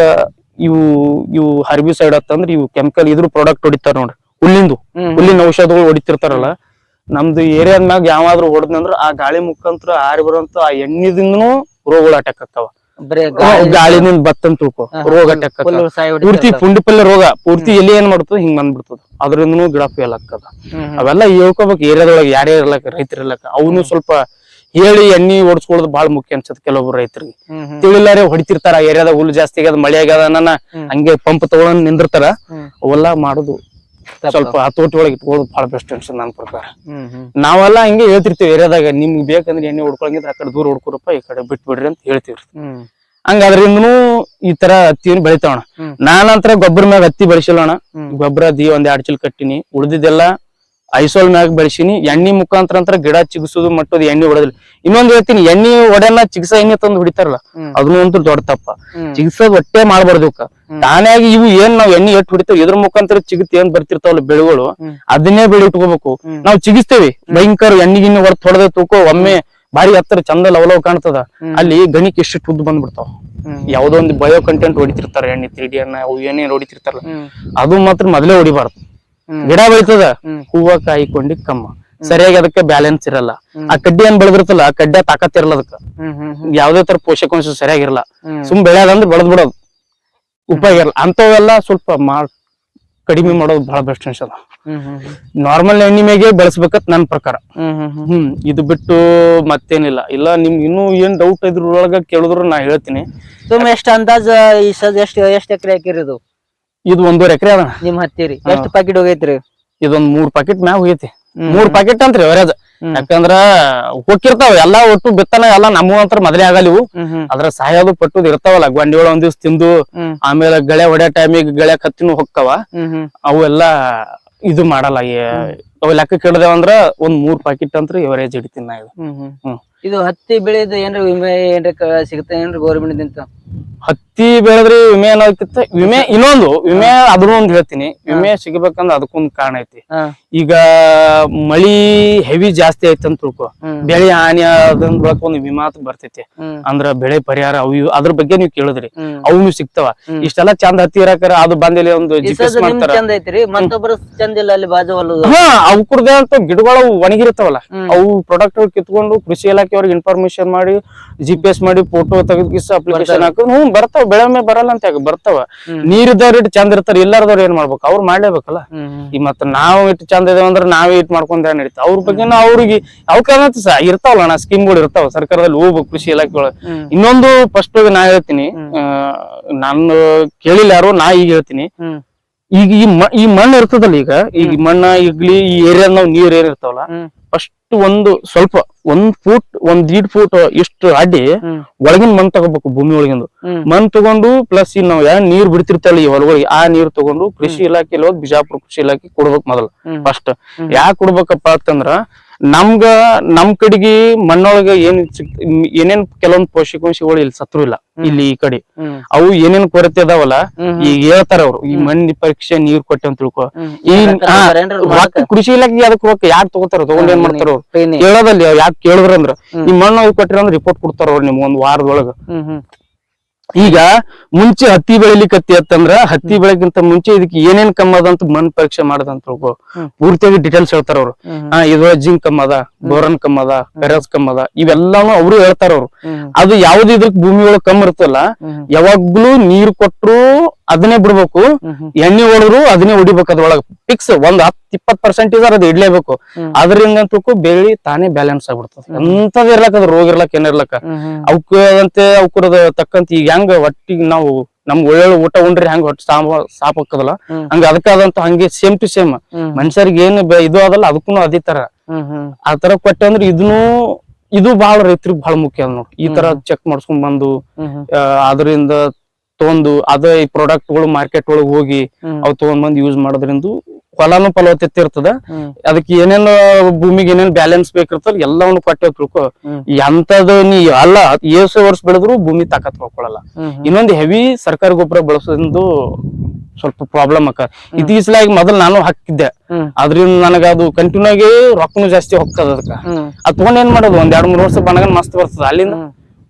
A: ಇವು ಹರ್ಬಿಸೈಡ್ ಅಂತಂದ್ರ ಇವು ಕೆಮಿಕಲ್ ಇದ್ರ ಪ್ರಾಡಕ್ಟ್ ಹೊಡಿತಾರ ನೋಡ್ರಿ, ಹುಲ್ಲಿನ ಔಷಧಗಳು ಹೊಡಿತಿರ್ತಾರಲ್ಲ. ನಮ್ದು ಏರಿಯಾದ ಮ್ಯಾಗ ಯಾವಾದ್ರೂ ಹೊಡೆದ್ನಂದ್ರ ಆ ಗಾಳಿ ಮುಖಾಂತರ ಆರಿ ಬರುವಂತ ಆ ಎಣ್ಣಿದಿಂದನೂ ರೋಗಗಳು ಅಟ್ಯಾಕ್ ಆಗ್ತಾವ. ಗಾಳಿನಿಂದ ಬತ್ತಂತ ತಿಳ್ಕೊ ರೋಗ ಅಟ್ಯಾಕ್ ಆಗ್ತಾವ. ಪೂರ್ತಿ ಪುಂಡಿಪಲ್ಲೆ ರೋಗ ಪೂರ್ತಿ ಎಲ್ಲಿ ಏನ್ ಮಾಡ್ತದ ಹಿಂಗ್ ಬಂದ್ಬಿಡ್ತದ, ಅದ್ರಿಂದನೂ ಗಿಡ ಫೇಲ್ ಆಗ್ತದ. ಅವೆಲ್ಲ ಹೇಳ್ಕೋಬೇಕು ಏರಿಯಾದೊಳಗೆ ಯಾರೇ ಇರ್ಲಕ್ಕ, ರೈತರು ಇರ್ಲಕ್ಕ, ಅವನು ಸ್ವಲ್ಪ ಹೇಳಿ ಎಣ್ಣಿ ಓಡಿಸ್ಕೊಳ್ಳೋದು ಬಹಳ ಮುಖ್ಯ ಅನ್ಸತ್ ಕೆಲವೊಬ್ರು ರೈತರಿಗೆ. ತಿಳಿಲಾರೆ ಹೊಡಿತಿರ್ತಾರ, ಏರಿಯಾದಾಗ ಹುಲ್ಲು ಜಾಸ್ತಿ ಆಗ್ಯದ, ಮಳೆ ಆಗ್ಯದ ನನ್ನ ಹಂಗೆ ಪಂಪ್ ತಗೊಂಡ್ ನಿಂದಿರ್ತಾರ. ಅವೆಲ್ಲ ಮಾಡುದು ಸ್ವಲ್ಪ ಹತೋಟಿ ಒಳಗೆ ಇಟ್ಕೊಳ್ಳೋದು ಬಹಳ ಬೆಸ್ಟ್ ಅನ್ಸದ್ ನನ್ನ ಪ್ರಕಾರ. ನಾವೆಲ್ಲ ಹಿಂಗೆ ಹೇಳ್ತಿರ್ತೀವಿ ಏರಿಯಾದಾಗ, ನಿಮ್ಗೆ ಬೇಕಂದ್ರೆ ಎಣ್ಣೆ ಹೊಡ್ಕೊಳಂಗಿದ್ರೆ ಆ ಕಡೆ ದೂರ ಹೊಡ್ಕೊರಪ್ಪ, ಈ ಕಡೆ ಬಿಟ್ ಬಿಡ್ರಿ ಅಂತ ಹೇಳ್ತೀವಿ. ಹಂಗ ಅದ್ರಿಂದನೂ ಈ ತರ ಹತ್ತಿಯನ್ನು ಬೆಳಿತಾವಣ. ನಾನಂತರ ಗೊಬ್ಬರ ಮ್ಯಾಗ ಹತ್ತಿ ಬೆಳೆಸಿಲ್ಲೋಣ, ಗೊಬ್ಬರ ಒಂದ್ 2 ಚೀಲ ಕಟ್ಟಿನಿ, ಉಳ್ದಿದ್ದೆಲ್ಲ ಐಸೋಲ್ ಮ್ಯಾಗ ಬೆಳೆಸಿನಿ. ಎಣ್ಣಿ ಮುಖಾಂತರ ಗಿಡ ಚಿಗಿಸೋದು ಮಟ್ಟೋದು ಎಣ್ಣೆ ಹೊಡೆದಿಲ್ಲ. ಇನ್ನೊಂದ್ ಹೇಳ್ತೀನಿ, ಎಣ್ಣಿ ಹೊಡೆಯಲ್ಲ ಚಿಗಿಸ ಎಣ್ಣೆ ತಂದು ಹೊಡಿತಾರಲ್ಲ, ಅದನ್ನೂ ಅಂತೂ ದೊಡ್ಡ ತಪ್ಪ. ಚಿಗಿಸೋದ್ ಒಟ್ಟೆ ಮಾಡ್ಬಾರ್ದು. ತಾನಾಗಿ ಇವು ಏನ್ ನಾವ್ ಎಣ್ಣೆ ಎಟ್ಟು ಹೊಡಿತೇವೆ ಇದ್ರ ಮುಖಾಂತರ ಚಿಗಿತ್ ಏನ್ ಬರ್ತಿರ್ತಾವಲ್ಲ ಬೆಳೆಗಳು, ಅದನ್ನೇ ಬೆಳೆ ಇಟ್ಕೋಬೇಕು. ನಾವ್ ಚಿಗಿಸ್ತೇವಿ ಭಯಂಕರ ಎಣ್ಣಿಗಿನ್ನ ಹೊಡೆದ ತೂಕೋ, ಒಮ್ಮೆ ಭಾರಿ ಹತ್ತರ ಚಂದ ಲವಲವ್ ಕಾಣ್ತದ, ಅಲ್ಲಿ ಗಣಿಕ್ ಎಷ್ಟು ಉದ್ದು ಬಂದ್ಬಿಡ್ತಾವ. ಯಾವ್ದೋ ಒಂದು ಬಯೋ ಕಂಟೆಂಟ್ ಹೊಡಿತಿರ್ತಾರ, ಎಣ್ಣೆ 3D ಅವು ಏನೇನ್ ಹೊಡಿತಿರ್ತಾರಲ್ಲ, ಅದು ಮಾತ್ರ ಮೊದಲೇ ಹೊಡಿಬಾರ್ದು. ಗಿಡ ಬೆಳಿತದ, ಹೂವ ಕಾಯಿಕೊಂಡಿ ಕಮ್ಮ, ಸರಿಯಾಗಿ ಅದಕ್ಕೆ ಬ್ಯಾಲೆನ್ಸ್ ಇರಲ್ಲ. ಆ ಕಡ್ಡಿ ಏನ್ ಬೆಳೆದಿರ್ತಲ್ಲ, ಆ ಕಡ್ಡಿ ತಾಕತ್ ಇರಲ್ಲ, ಅದಕ್ಕ ಯಾವ್ದೇ ತರ ಪೋಷಕಾಂಶ ಸರಿಯಾಗಿರಲ್ಲ. ಸುಮ್ ಬೆಳೆಯೋದಂದ್ರೆ ಬೆಳೆದ್ ಬಿಡೋದು, ಉಪಯೋಗ ಇರಲ್ಲ. ಅಂತವೆಲ್ಲ ಸ್ವಲ್ಪ ಕಡಿಮೆ ಮಾಡೋದು ಬಹಳ ಬೆಸ್ಟ್ ಅನ್ಸದ. ನಾರ್ಮಲ್ ಎಣ್ಣೆ ಮೇಗೆ ಬೆಳೆಸ್ಬೇಕತ್ ನನ್ ಪ್ರಕಾರ. ಇದು ಬಿಟ್ಟು ಮತ್ತೇನಿಲ್ಲ. ಇಲ್ಲ ನಿಮ್ಗೆ ಇನ್ನೂ ಏನ್ ಡೌಟ್ ಇದ್ರೊಳಗ ಕೇಳಿದ್ರು ನಾ ಹೇಳ್ತೀನಿ.
B: ಎಷ್ಟ್ ಅಂದಾಜ್ ಈ ಸದ್ ಎಷ್ಟ್ ಎಕರೆ ಹಾಕಿರಿದು?
A: ಇದು 1.5 ಎಕರೆ ಅದ
B: ನಿಮ್ ಹತ್ತಿರಿ. ಎಷ್ಟ್ ಪ್ಯಾಕೆಟ್ ಹೋಗೈತ್ರಿ?
A: ಇದೊಂದ್ 3 ಪ್ಯಾಕೆಟ್ ಮ್ಯಾಗ ಹೋಗೈತಿ. 3 ಪ್ಯಾಕೆಟ್ ಅಂತ್ರಿ ಅವರೇಜ್. ಯಾಕಂದ್ರ ಹೋಗಿರ್ತಾವ ಎಲ್ಲಾ ಒಟ್ಟು ಬಿತ್ತನ ಎಲ್ಲ ನಮ್ಮೂ ಅಂತರ ಮೊದಲೇ ಆಗಲ್ಲ ಇವು. ಅದ್ರ ಸಾಯೋದು ಪಟ್ಟುದ್ ಇರ್ತಾವಲ್ಲ, ಗೊಂಡಿಗಳು ಒಂದ್ ದಿವ್ಸ ತಿಂದು ಆಮೇಲೆ ಗಳೆ ಹೊಡೆ ಟೈಮಿಗೆ ಗಳೆ ಕತ್ತಿನೂ ಹೊಕ್ಕವ, ಅವೆಲ್ಲ ಇದು ಮಾಡಲ್ಲ. ಅವ್ ಲೆಕ್ಕ ಹಿಡ್ದೇವಂದ್ರ ಒಂದ್ 3 ಪ್ಯಾಕೆಟ್ ಅಂತ್ರ ಎವರೇಜ್ ಹಿಡಿತೀನಿ ನಾ. ಇದು
B: ಇದು ಹತ್ತಿ ಬೆಳೆದು ಏನ್ರ ವಿಮೆ ಏನ್ರ ಸಿಗುತ್ತೆ ಏನ್ರಿ ಗೌರ್ಮೆಂಟ್ ದಿಂದ?
A: ಹತ್ತಿ ಹತ್ತಿ ಬೆಳೆದ್ರಿ ವಿಮೆ ಅನ್ನೋದಕ್ಕಿಂತ ವಿಮೆ ಅದನ್ನು ಒಂದ್ ಹೇಳ್ತೀನಿ. ವಿಮೆ ಸಿಗಬೇಕಂದ್ರ ಅದಕ್ಕೊಂದ್ ಕಾರಣ ಐತಿ. ಈಗ ಮಳಿ ಹೆವಿ ಜಾಸ್ತಿ ಐತಿ ಅಂತ ತಿಳ್ಕೊ, ಬೆಳೆ ಹಾನಿ ಆದಂದ್ ಬಳಕ ಒಂದು ವಿಮಾ ಅಂತ ಬರ್ತೈತಿ. ಅಂದ್ರ ಬೆಳೆ ಪರಿಹಾರ ಅವು ಅದ್ರ ಬಗ್ಗೆ ನೀವ್ ಕೇಳಿದ್ರಿ, ಅವು ಸಿಗ್ತಾವ. ಇಷ್ಟೆಲ್ಲಾ ಚಂದ ಹತ್ತಿ ಇರಾಕರ ಅದು ಬಂದಿಲ್ಲ ಒಂದು GPS ಮಾಡ್ತಾರ.
B: ಮತ್ತೊಬ್ಬರು ಚಂದ ಇಲ್ಲ ಅಲ್ಲಿ ಬಾಜು
A: ಅವು ಕುಡ್ದ ಅಂತ ಗಿಡಗಳು ಒಣಗಿರ್ತಾವಲ್ಲ, ಅವು ಪ್ರಾಡಕ್ಟ್ ಕಿತ್ಕೊಂಡು ಕೃಷಿ ಇಲಾಖೆ ಅವ್ರಿಗೆ ಇನ್ಫಾರ್ಮೇಶನ್ ಮಾಡಿ GPS ಮಾಡಿ ಫೋಟೋ ತೆಗೆದು ಅಪ್ಲಿಕೇಶನ್ ಹಾಕಿ ಬರ್ತಾವ. ಬೆಳೆ ಮೇಲೆ ಬರಲ್ಲ ಅಂತ ಬರ್ತಾವ. ನೀರಿದ್ದವ್ರು ಇಟ್ಟು ಚಂದ ಇರ್ತಾರ, ಇಲ್ಲಾರ್ದವ್ರು ಏನ್ ಮಾಡ್ಬೇಕು? ಅವ್ರು ಮಾಡ್ಲೇಬೇಕಲ್ಲ. ಈ ಮತ್ತ ನಾವು ಇಟ್ಟು ಚಂದ ಇದೇವ ಅಂದ್ರೆ ನಾವೇ ಇಟ್ಟು ಮಾಡ್ಕೊಂಡ್ ನಡೀತಾ. ಅವ್ರ ಬಗ್ಗೆ ಅವ್ರಿಗೆ ಅವಕಾಶ ಇರ್ತಾವಲ್ಲ, ಸ್ಕೀಮ್ಗಳು ಇರ್ತಾವ ಸರ್ಕಾರದಲ್ಲಿ ಹೋಗ್ಬೇಕು ಕೃಷಿ ಇಲಾಖೆಗಳು. ಇನ್ನೊಂದು ಫಸ್ಟ್ ನಾ ಹೇಳ್ತೀನಿ, ನಾನು ಕೇಳಿಲ್ಲ ಯಾರು, ನಾ ಈಗ ಹೇಳ್ತೀನಿ. ಈಗ ಈ ಮಣ್ಣು ಇರ್ತದಲ್ಲ, ಈಗ ಮಣ್ಣ ಈಗ್ಲಿ ಈ ಏರಿಯಾ ನೀರ್ ಏನಿರ್ತಾವಲ್ಲ, ಫಸ್ಟ್ ಸ್ವಲ್ಪ 1 ಫೂಟ್ 1.5 ಫೂಟ್ ಇಷ್ಟು ಅಡ್ಡಿ ಒಳಗಿನ ಮಣ್ಣು ತಗೋಬೇಕು. ಭೂಮಿ ಒಳಗಿಂದು ಮಣ್ಣು ತಗೊಂಡು ಪ್ಲಸ್ ನಾವ್ ನೀರ್ ಬಿಡ್ತಿರ್ತಲ್ಲ ಈ ಹೊಲಗಳಿಗೆ, ಆ ನೀರ್ ತಗೊಂಡು ಕೃಷಿ ಇಲಾಖೆಲಿ ಹೋಗಿ ಬಿಜಾಪುರ ಕೃಷಿ ಇಲಾಖೆ ಕೊಡ್ಬೇಕು ಮೊದಲು. ಫಸ್ಟ್ ಯಾಕೆ ಕೊಡ್ಬೇಕಪ್ಪ ಅಂತಂದ್ರ, ನಮ್ ಕಡೆಗೆ ಮಣ್ಣೊಳಗ ಏನೇನ್ ಕೆಲವೊಂದ್ ಪೋಷಕಾಂಶಗಳು ಇಲ್ಲಿ ಸತ್ರು ಇಲ್ಲ. ಇಲ್ಲಿ ಈ ಕಡೆ ಅವು ಏನೇನ್ ಕೊರತೆ ಅದಾವಲ್ಲ, ಈಗ ಹೇಳ್ತಾರ ಅವ್ರು, ಈ ಮಣ್ಣಿ ಪರೀಕ್ಷೆ ನೀರ್ ಕೊಟ್ಟೆ ಅಂತ ತಿಳ್ಕೊ. ಈ ಕೃಷಿ ಇಲಾಖೆಗೆ ಅದಕ್ಕೆ ರೊಕ್ಕ ಯಾಕೆ ತಗೋತಾರ? ತಗೊಂಡ್ ಏನ್ ಮಾಡ್ತಾರ ಅವ್ರು? ಕೇಳೋದಲ್ಲಿ ಯಾಕೆ ಕೇಳಿದ್ರಂದ್ರ, ಈ ಮಣ್ಣು ಕೊಟ್ಟಿರ ಅಂದ್ರೆ ರಿಪೋರ್ಟ್ ಕೊಡ್ತಾರ ಅವ್ರು ನಿಮ್ಗೆ ಒಂದ್ ವಾರದೊಳಗ. ಈಗ ಮುಂಚೆ ಹತ್ತಿ ಬೆಳಿಲಿಕ್ಕತ್ತಿ ಅಂತಂದ್ರ, ಹತ್ತಿ ಬೆಳೆಗಿಂತ ಮುಂಚೆ ಇದಕ್ಕೆ ಏನೇನ್ ಕಮ್ಮ ಅದಂತ ಮಣ್ಣು ಪರೀಕ್ಷೆ ಮಾಡದಂತ ತಿಳ್ಕೊ. ಪೂರ್ತಿಯಾಗಿ ಡಿಟೇಲ್ಸ್ ಹೇಳ್ತಾರ ಅವ್ರು. ಇದ್ರೊಳಗ ಜಿಂಕ್ ಕಮ್ಮ ಅದ, ಬೋರನ್ ಕಮ್ಮ ಅದ, ಫೆರಸ್ ಕಮ್ಮ ಅದ, ಇವೆಲ್ಲಾನು ಅವ್ರು ಹೇಳ್ತಾರ ಅವ್ರು. ಅದು ಯಾವ್ದು ಇದಕ್ ಭೂಮಿ ಒಳಗ್ ಕಮ್ಮಿ ಇರ್ತಲ್ಲ, ಯಾವಾಗ್ಲೂ ನೀರ್ ಕೊಟ್ರು ಅದನ್ನೇ ಬಿಡ್ಬೇಕು, ಎಣ್ಣೆ ಹೊಡೆದ್ರು ಅದನ್ನೇ ಹೊಡಿಬೇಕು. ಅದ್ರೊಳಗ ಫಿಕ್ಸ್ 10-20% ಅದು ಇಡ್ಲೇಬೇಕು. ಅದರಿಂದ ಅಂತೂ ಬೆಳಿ ತಾನೇ ಬ್ಯಾಲೆನ್ಸ್ ಆಗ್ಬಿಡ್ತದೆ. ಎಂತದ್ ಇರ್ಲಕ್ಕ, ಅದ್ರ ರೋಗ ಇರ್ಲಕ್ಕ ಏನಿರ್ಲಕ್ಕ, ಅವಕ್ಕಂತೆ ಅವಕ್ಕರದ ತಕ್ಕಂತ. ಈಗ ಹೆಂಗ ಹೊಟ್ಟಿಗೆ ನಾವು ನಮ್ಗೆ ಒಳ್ಳೆ ಊಟ ಉಂಡ್ರಿ ಹೆಂಗ್ ಹೊಟ್ಟೆ ಸಾಪ್ ಹಾಕದಲ್ಲ, ಹಂಗ ಅದಕ್ಕಾದಂತ ಹಂಗೆ ಸೇಮ್ ಟು ಸೇಮ್ ಮನುಷ್ಯರಿಗೆ ಏನ್ ಇದು ಅದಲ್ಲ ಅದಕ್ಕೂ ಅದೇ ತರ. ಆ ತರ ಕೊಟ್ಟೆ ಅಂದ್ರೆ ಇದು ಬಹಳ ರೈತರಿಗೆ ಬಹಳ ಮುಖ್ಯ ಅದ ನೋಡಿ. ಈ ತರ ಚೆಕ್ ಮಾಡ್ಸ್ಕೊಂಡ್ ಬಂದು ಅದರಿಂದ ತಗೊಂಡು ಅದ ಈ ಪ್ರಾಡಕ್ಟ್ ಗಳು ಮಾರ್ಕೆಟ್ ಒಳಗ್ ಹೋಗಿ ಅವ್ ತಗೊಂಡ್ ಬಂದು ಯೂಸ್ ಮಾಡೋದ್ರಿಂದ ಹೊಲನು ಫಲವತ್ತತೆ ಇರ್ತದ. ಅದಕ್ಕೆ ಏನೇನ್ ಭೂಮಿಗೆ ಏನೇನ್ ಬ್ಯಾಲೆನ್ಸ್ ಬೇಕಿರ್ತದ ಎಲ್ಲವನ್ನು ಕೊಟ್ಟೆ ತಿಳ್ಕೊ. ಎಂತದು ನೀ ಅಲ್ಲ 7 ವರ್ಷ ಬೆಳೆದ್ರು ಭೂಮಿ ತಾಕತ್ ಹೋಗ್ಕೊಳ್ಳಲ್ಲ. ಇನ್ನೊಂದು ಹೆವಿ ಸರ್ಕಾರಿ ಗೊಬ್ಬರ ಬಳಸೋದ್ರಿಂದ ಸ್ವಲ್ಪ ಪ್ರಾಬ್ಲಮ್ ಅಕ್ಕ. ಇತ್ತೀಚಲಾಗಿ ಮೊದಲು ನಾನು ಹಾಕಿದ್ದೆ, ಅದ್ರಿಂದ ನನಗ ಅದು ಕಂಟಿನ್ಯೂ ಆಗಿ ರೊಕ್ಕನು ಜಾಸ್ತಿ ಹೋಗ್ತದ. ಅದಕ್ಕ ಅದ್ ತಗೊಂಡ್ ಏನ್ ಮಾಡೋದು, 1-2-3 ವರ್ಷ ಬಂದಾಗ ಮಸ್ತ್ ಬರ್ತದ, ಅಲ್ಲಿಂದ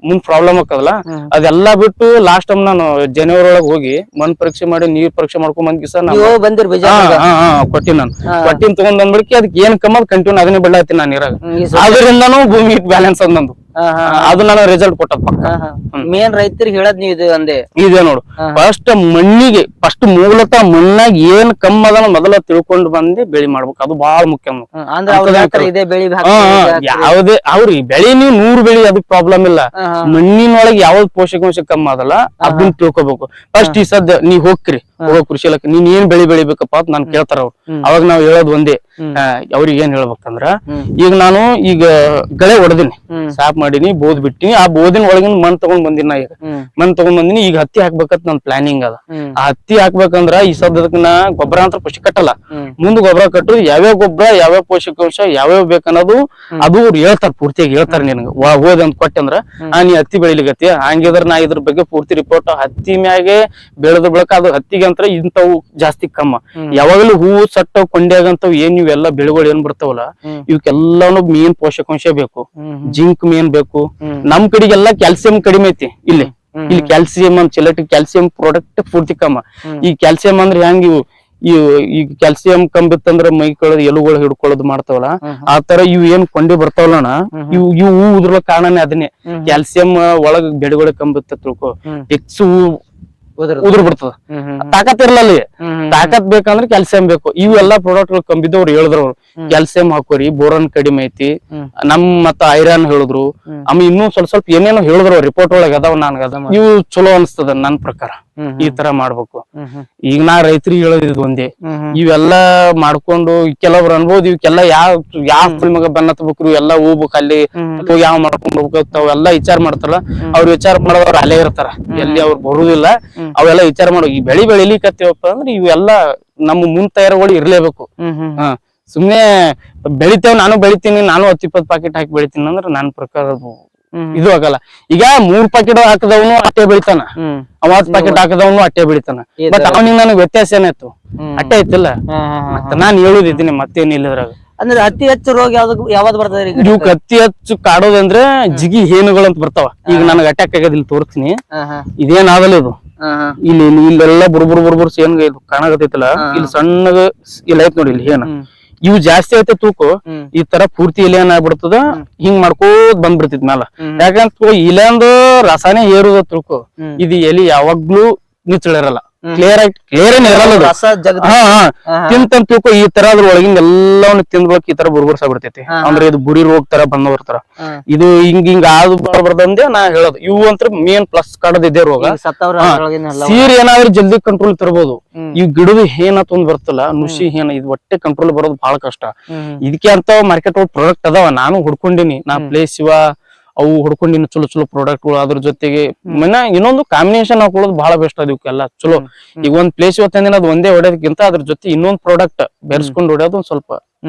A: ಮುಂದ್ ಪ್ರಾಬ್ಲಮ್ ಆಕದಲ್ಲ. ಅದೆಲ್ಲಾ ಬಿಟ್ಟು ಲಾಸ್ಟ್ ಟೈಮ್ ನಾನು ಜನವರಿ ಒಳಗೆ ಹೋಗಿ ಮಣ್ಣು ಪರೀಕ್ಷೆ ಮಾಡಿ ನೀರ್ ಪರೀಕ್ಷೆ ಮಾಡ್ಕೊಂಡ್ ಕೊಟ್ಟಿನ ತಗೊಂಡ್ ಬಂದ್ಬಿಡ್ಕಿ ಅದಕ್ಕೆ ಏನ್ ಕಮ್ಮ ಕಂಟಿನ್ಯೂ ಅದನ್ನೇ ಬೆಳತೀನಿ ನಾನು ಇರಾಗ. ಅದರಿಂದನೂ ಭೂಮಿ ಬ್ಯಾಲೆನ್ಸ್ ಅದ್ ನಂದು. ಅದು ನಾನು ರಿಸಲ್ಟ್ ಕೊಟ್ಟದ್ ಪಕ್ಕ.
B: ಮೇನ್ ರೈತರಿಗೆ ಹೇಳದ್ ನೀವು ಇದು ಅಂದೆ
A: ಇದೆ ನೋಡು. ಫಸ್ಟ್ ಮೂಲತಃ ಮಣ್ಣಾಗ ಏನ್ ಕಮ್ಮ ಅದನ್ನ ಮೊದಲ ತಿಳ್ಕೊಂಡು ಬಂದು ಬೆಳಿ ಮಾಡ್ಬೇಕು, ಅದು ಬಹಳ ಮುಖ್ಯ. ಯಾವುದೇ ಅವ್ರಿ ಬೆಳಿ ನೀವು 100 ಬೆಳಿ ಅದಕ್ ಪ್ರಾಬ್ಲಮ್ ಇಲ್ಲ. ಮಣ್ಣಿನೊಳಗೆ ಯಾವ್ದು ಪೋಷಕಾಂಶ ಕಮ್ಮ ಅದಲ್ಲ ಅದನ್ನ ತಿಳ್ಕೊಬೇಕು. ಫಸ್ಟ್ ಈ ಸದ್ಯ ನೀವ್ ಹೋಗ್ರಿ ಕೃಷಿ ಇಲಾಖೆ, ನೀನ್ ಏನ್ ಬೆಳಿಬೇಕಪ್ಪ ಅಂತ ನಾನ್ ಕೇಳ್ತಾರ ಅವ್ರು. ಅವಾಗ ನಾವ್ ಹೇಳೋದ್ ಒಂದೇ, ಅವ್ರಿಗೆ ಏನ್ ಹೇಳ್ಬೇಕಂದ್ರ, ಈಗ ಗಳೆ ಹೊಡೆದಿನಿ, ಸಾಪ್ ಮಾಡೀನಿ, ಬೋದ್ ಬಿಟ್ಟಿನಿ, ಆ ಬೋದಿನ ಒಳಗಿನ ಮಣ್ಣು ತಗೊಂಡ್ ಬಂದಿನ. ಈಗ ಮಣ್ಣು ತಗೊಂಡ್ ಬಂದಿನಿ, ಈಗ ಹತ್ತಿ ಹಾಕ್ಬೇಕಂತ ನನ್ ಪ್ಲಾನಿಂಗ್ ಅದ. ಆ ಹತ್ತಿ ಹಾಕ್ಬೇಕಂದ್ರ ಈ ಸದ್ಯದಕ್ ನಾ ಗೊಬ್ಬರ ಅಂತ ಖುಷಿ ಕಟ್ಟಲ್ಲ, ಮುಂದ್ ಗೊಬ್ಬರ ಕಟ್ಟು ಯಾವ್ಯಾವ ಗೊಬ್ಬರ ಯಾವ್ಯಾವ ಪೋಷಕಾಂಶ ಯಾವ್ಯಾವ ಬೇಕನ್ನೋದು ಅದು ಹೇಳ್ತಾರ, ಪೂರ್ತಿಯಾಗಿ ಹೇಳ್ತಾರ. ನಿನ್ಗ ಹೋದಂತ ಕೊಟ್ಟಂದ್ರ ನೀ ಹತ್ತಿ ಬೆಳಿಲಿಕತ್ತಿ, ಹಂಗಿದ್ರ ನಾ ಇದ್ರ ಬಗ್ಗೆ ಪೂರ್ತಿ ರಿಪೋರ್ಟ್ ಹತ್ತಿ ಮ್ಯಾಗೆ ಬೆಳೆದ ಬಳಕ ಅದು ಹತ್ತಿಗೆ ಅಂತ ಇಂಥವು ಜಾಸ್ತಿ ಕಮ್ಮ. ಯಾವಾಗಲೂ ಹೂವು ಸಟ್ಟ ಕೊಂಡ್ಯಾಗಂತವ್ ಏನ್ ಇವೆಲ್ಲ ಬೆಳೆಗಳು ಏನ್ ಬರ್ತಾವಲ್ಲ, ಇವಕ್ಕೆಲ್ಲಾನು ಮೇನ್ ಪೋಷಕಾಂಶ ಬೇಕು. ಜಿಂಕ್ ಮೇನ್ ಬೇಕು. ನಮ್ ಕಡೆಗೆಲ್ಲ ಕ್ಯಾಲ್ಸಿಯಂ ಕಡಿಮೆ ಐತಿ. ಇಲ್ಲಿ ಕ್ಯಾಲ್ಸಿಯಂ ಚಿಲಟಿ ಕ್ಯಾಲ್ಸಿಯಂ ಪ್ರಾಡಕ್ಟ್ ಪೂರ್ತಿ ಕಮ್ಮ. ಈ ಕ್ಯಾಲ್ಸಿಯಂ ಅಂದ್ರೆ ಹೆಂಗ್ ಈ ಕ್ಯಾಲ್ಸಿಯಂ ಕಂಬಿತ್ತಂದ್ರ ಮೈ ಕಳದ್ ಎಲುಗಳು ಹಿಡ್ಕೊಳ್ಳೋದು ಮಾಡ್ತಾವಲ್ಲ, ಆ ತರ ಇವ್ ಏನ್ ಕೊಂಡಿ ಬರ್ತಾವಲ್ಲಣ್ಣ, ಇವು ಉದ್ರಲ ಕಾರಣನೇ ಅದನ್ನೇ. ಕ್ಯಾಲ್ಸಿಯಂ ಒಳಗ್ ಬೆಳೆಗಳು ಕಂಬಿತ್ತ ತಿಳ್ಕೊ, ಹೆಚ್ಚು ಉದುರ್ ಬಿಡ್ತದ. ತಾಕತ್ ಇರ್ಲಲ್ಲ, ತಾಕತ್ ಬೇಕಂದ್ರೆ ಕ್ಯಾಲ್ಸಿಯಂ ಬೇಕು. ಇವೆಲ್ಲಾ ಪ್ರಾಡಕ್ಟ್ ಗಳು ಕಂಬಿದ್ದವ್ರು ಹೇಳಿದ್ರು, ಕ್ಯಾಲ್ಸಿಯಂ ಹಾಕೋರಿ, ಬೋರನ್ ಕಡಿಮೆ ಐತಿ, ಮತ್ತ ಐರನ್ ಹೇಳಿದ್ರು, ಆಮೇಲೆ ಇನ್ನೂ ಸ್ವಲ್ಪ ಏನೇನೋ ಹೇಳಿದ್ರು ರಿಪೋರ್ಟ್ ಒಳಗೆ ಅದಾವ. ನನ್ಗದ ಇವು ಚಲೋ ಅನ್ಸ್ತದ ನನ್ ಪ್ರಕಾರ. ಈ ತರ ಮಾಡ್ಬೇಕು. ಈಗ ನಾ ರೈತರಿಗೆ ಹೇಳೋದ್ ಒಂದೇ, ಇವೆಲ್ಲಾ ಮಾಡ್ಕೊಂಡು ಕೆಲವ್ರು ಅನ್ಬೋದು ಇವಕ್ಕೆಲ್ಲ ಯಾವ ಫಿಲ್ಮ್ಗ ಬೆನ್ನತ್ಬೇಕು, ಇವೆಲ್ಲಾ ಹೋಗ್ಬೇಕು ಅಲ್ಲಿ ಯಾವ ಮಾಡ್ಕೊಂಡ್ ಹೋಗ್ಬೇಕು, ಅವೆಲ್ಲಾ ವಿಚಾರ ಮಾಡ್ತಾರಲ್ಲ. ಅವ್ರು ವಿಚಾರ ಮಾಡೋರು ಅಲ್ಲೇ ಇರ್ತಾರ, ಎಲ್ಲಿ ಅವ್ರು ಬರುದಿಲ್ಲ. ಅವೆಲ್ಲ ವಿಚಾರ ಮಾಡೋ ಈ ಬೆಳಿಲಿಕತ್ತೀವಪ್ಪ ಅಂದ್ರೆ ಇವೆಲ್ಲಾ ನಮ್ಮ ಮುಂದ್ ತಯಾರಿಗಳು ಇರ್ಲೇಬೇಕು. ಸುಮ್ನೆ ಬೆಳಿತೇವ್, ನಾನು ಬೆಳಿತೀನಿ, ನಾನು 10-20 ಪಾಕೆಟ್ ಹಾಕಿ ಬೆಳಿತೀನಿ ಅಂದ್ರೆ ನನ್ನ ಪ್ರಕಾರ ಇದು ಆಗಲ್ಲ. ಈಗ 3 ಪ್ಯಾಕೆಟ್ ಹಾಕದವನು ಅಟ್ಟೆ ಬೆಳಿತಾನ, 30 ಪ್ಯಾಕೆಟ್ ಹಾಕದವನು ಅಟ್ಟೆ ಬೆಳಿತಾನ. ಬಟ್ ಅವನಿಗೆ ನನಗೆ ವ್ಯತ್ಯಾಸ ಏನಾಯ್ತು? ಅಟ್ಟೆ ಐತಿಲ್ಲ. ಮತ್ತೆ ನಾನ್ ಹೇಳುದಿದ್ದೀನಿ ಮತ್ತೇನಿಲ್ಲ ಇದ್ರಾಗ.
B: ಅಂದ್ರೆ ಅತಿ ಹೆಚ್ಚು ರೋಗ ಯಾವ್ದು ಬರ್ತದ್ರಿ?
A: ಇವಕ್ ಅತಿ ಹೆಚ್ಚು ಕಾಡೋದಂದ್ರೆ ಜಿಗಿ ಹೇನುಗಳು ಅಂತ ಬರ್ತಾವ. ಈಗ ನನಗೆ ಅಟ್ಯಾಕ್ ಆಗೋದ್ ಇಲ್ಲಿ ತೋರಿಸ್ತೀನಿ. ಇದೇನಾಗಲ್ಲ ಇದು. ಇಲ್ಲಿ ಇಲ್ಲೆಲ್ಲ ಬುರ್ಬುರ್ ಸೇನ್ ಇದು ಕಾಣಕತ್ತೈತಲ್ಲ, ಇಲ್ಲಿ ಸಣ್ಣಗ ಇಲ್ಲ ಐತ್ ನೋಡಿ ಇಲ್ಲಿ ಏನ. ಇವು ಜಾಸ್ತಿ ಐತೆ ತೂಕು. ಈ ತರ ಪೂರ್ತಿ ಇಲೆ ಏನಾಗ್ಬಿಡ್ತದ, ಹಿಂಗ್ ಮಾಡ್ಕೋದ್ ಬಂದ್ಬಿಡ್ತಿದ್ ಮ್ಯಾಲ. ಯಾಕಂತ ಇಲೆಂದು ರಸಾನೇ ಏರುದ ತಿಳ್ಕೊ. ಇದು ಎಲಿ ಯಾವಾಗ್ಲೂ ನಿಚ್ಚಳಿರಲ್ಲ, ಕ್ಲಿಯರ್ ಏನ್ ಇರಲ್ಲ. ತಿಂತಂತ ತಿಳ್ಕೊ ಈ ತರ ಅದ್ರ ಒಳಗಿಂದ ಎಲ್ಲವನ್ನು ತಿಂದ್ಬೇಕು. ಈ ತರ ಬುರ್ಬುರ್ಸಾಗ್ಬಿಡ್ತೈತಿ. ಅಂದ್ರೆ ಇದು ಬುರಿ ರೋಗ ತರ ಬಂದವರ್ತಾರ. ಇದು ಹಿಂಗ್ ಆದ್ ಬರ್ದಂದೆ ನಾ ಹೇಳೋದು. ಇವು ಅಂತ ಮೇನ್ ಪ್ಲಸ್ ಕಾಡದಿದೆ ರೋಗ. ಸೀರ್ ಏನಾದ್ರೂ ಜಲ್ದಿ ಕಂಟ್ರೋಲ್ ತರಬಹುದು. ಈ ಗಿಡದ ಹೇನತ್ ಒಂದ್ ಬರ್ತಲ್ಲ, ನುಷಿ ಹೇನ, ಇದು ಒಟ್ಟೆ ಕಂಟ್ರೋಲ್ ಬರೋದು ಬಹಳ ಕಷ್ಟ. ಇದಕ್ಕೆ ಅಂತ ಮಾರ್ಕೆಟ್ ಒಳಗ್ ಪ್ರಾಡಕ್ಟ್ ಅದಾವ, ನಾನು ಹುಡ್ಕೊಂಡಿನಿ. ನಾ ಪ್ಲೇಸ್ ಇವ ಅವು ಹುಡ್ಕೊಂಡಿನ ಚಲೋ ಪ್ರಾಡಕ್ಟ್ಗಳು. ಅದ್ರ ಜೊತೆಗೆ ಇನ್ನೊಂದು ಕಾಂಬಿನೇಷನ್ ಹಾಕೊಳ್ಳೋದು ಬಹಳ ಬೆಸ್ಟ್ ಅದ ಇವಕ್ಕೆಲ್ಲ ಚಲೋ. ಈಗ ಒಂದ್ ಪ್ಲೇಸ್ ಇವತ್ತಿನ ಅದು ಒಂದೇ ಹೊಡೆಯೋದಕ್ಕಿಂತ ಅದ್ರ ಜೊತೆ ಇನ್ನೊಂದ್ ಪ್ರಾಡಕ್ಟ್ ಬೆರೆಸ್ಕೊಂಡು ಹೊಡೆಯೋದು ಒಂದ್ ಸ್ವಲ್ಪ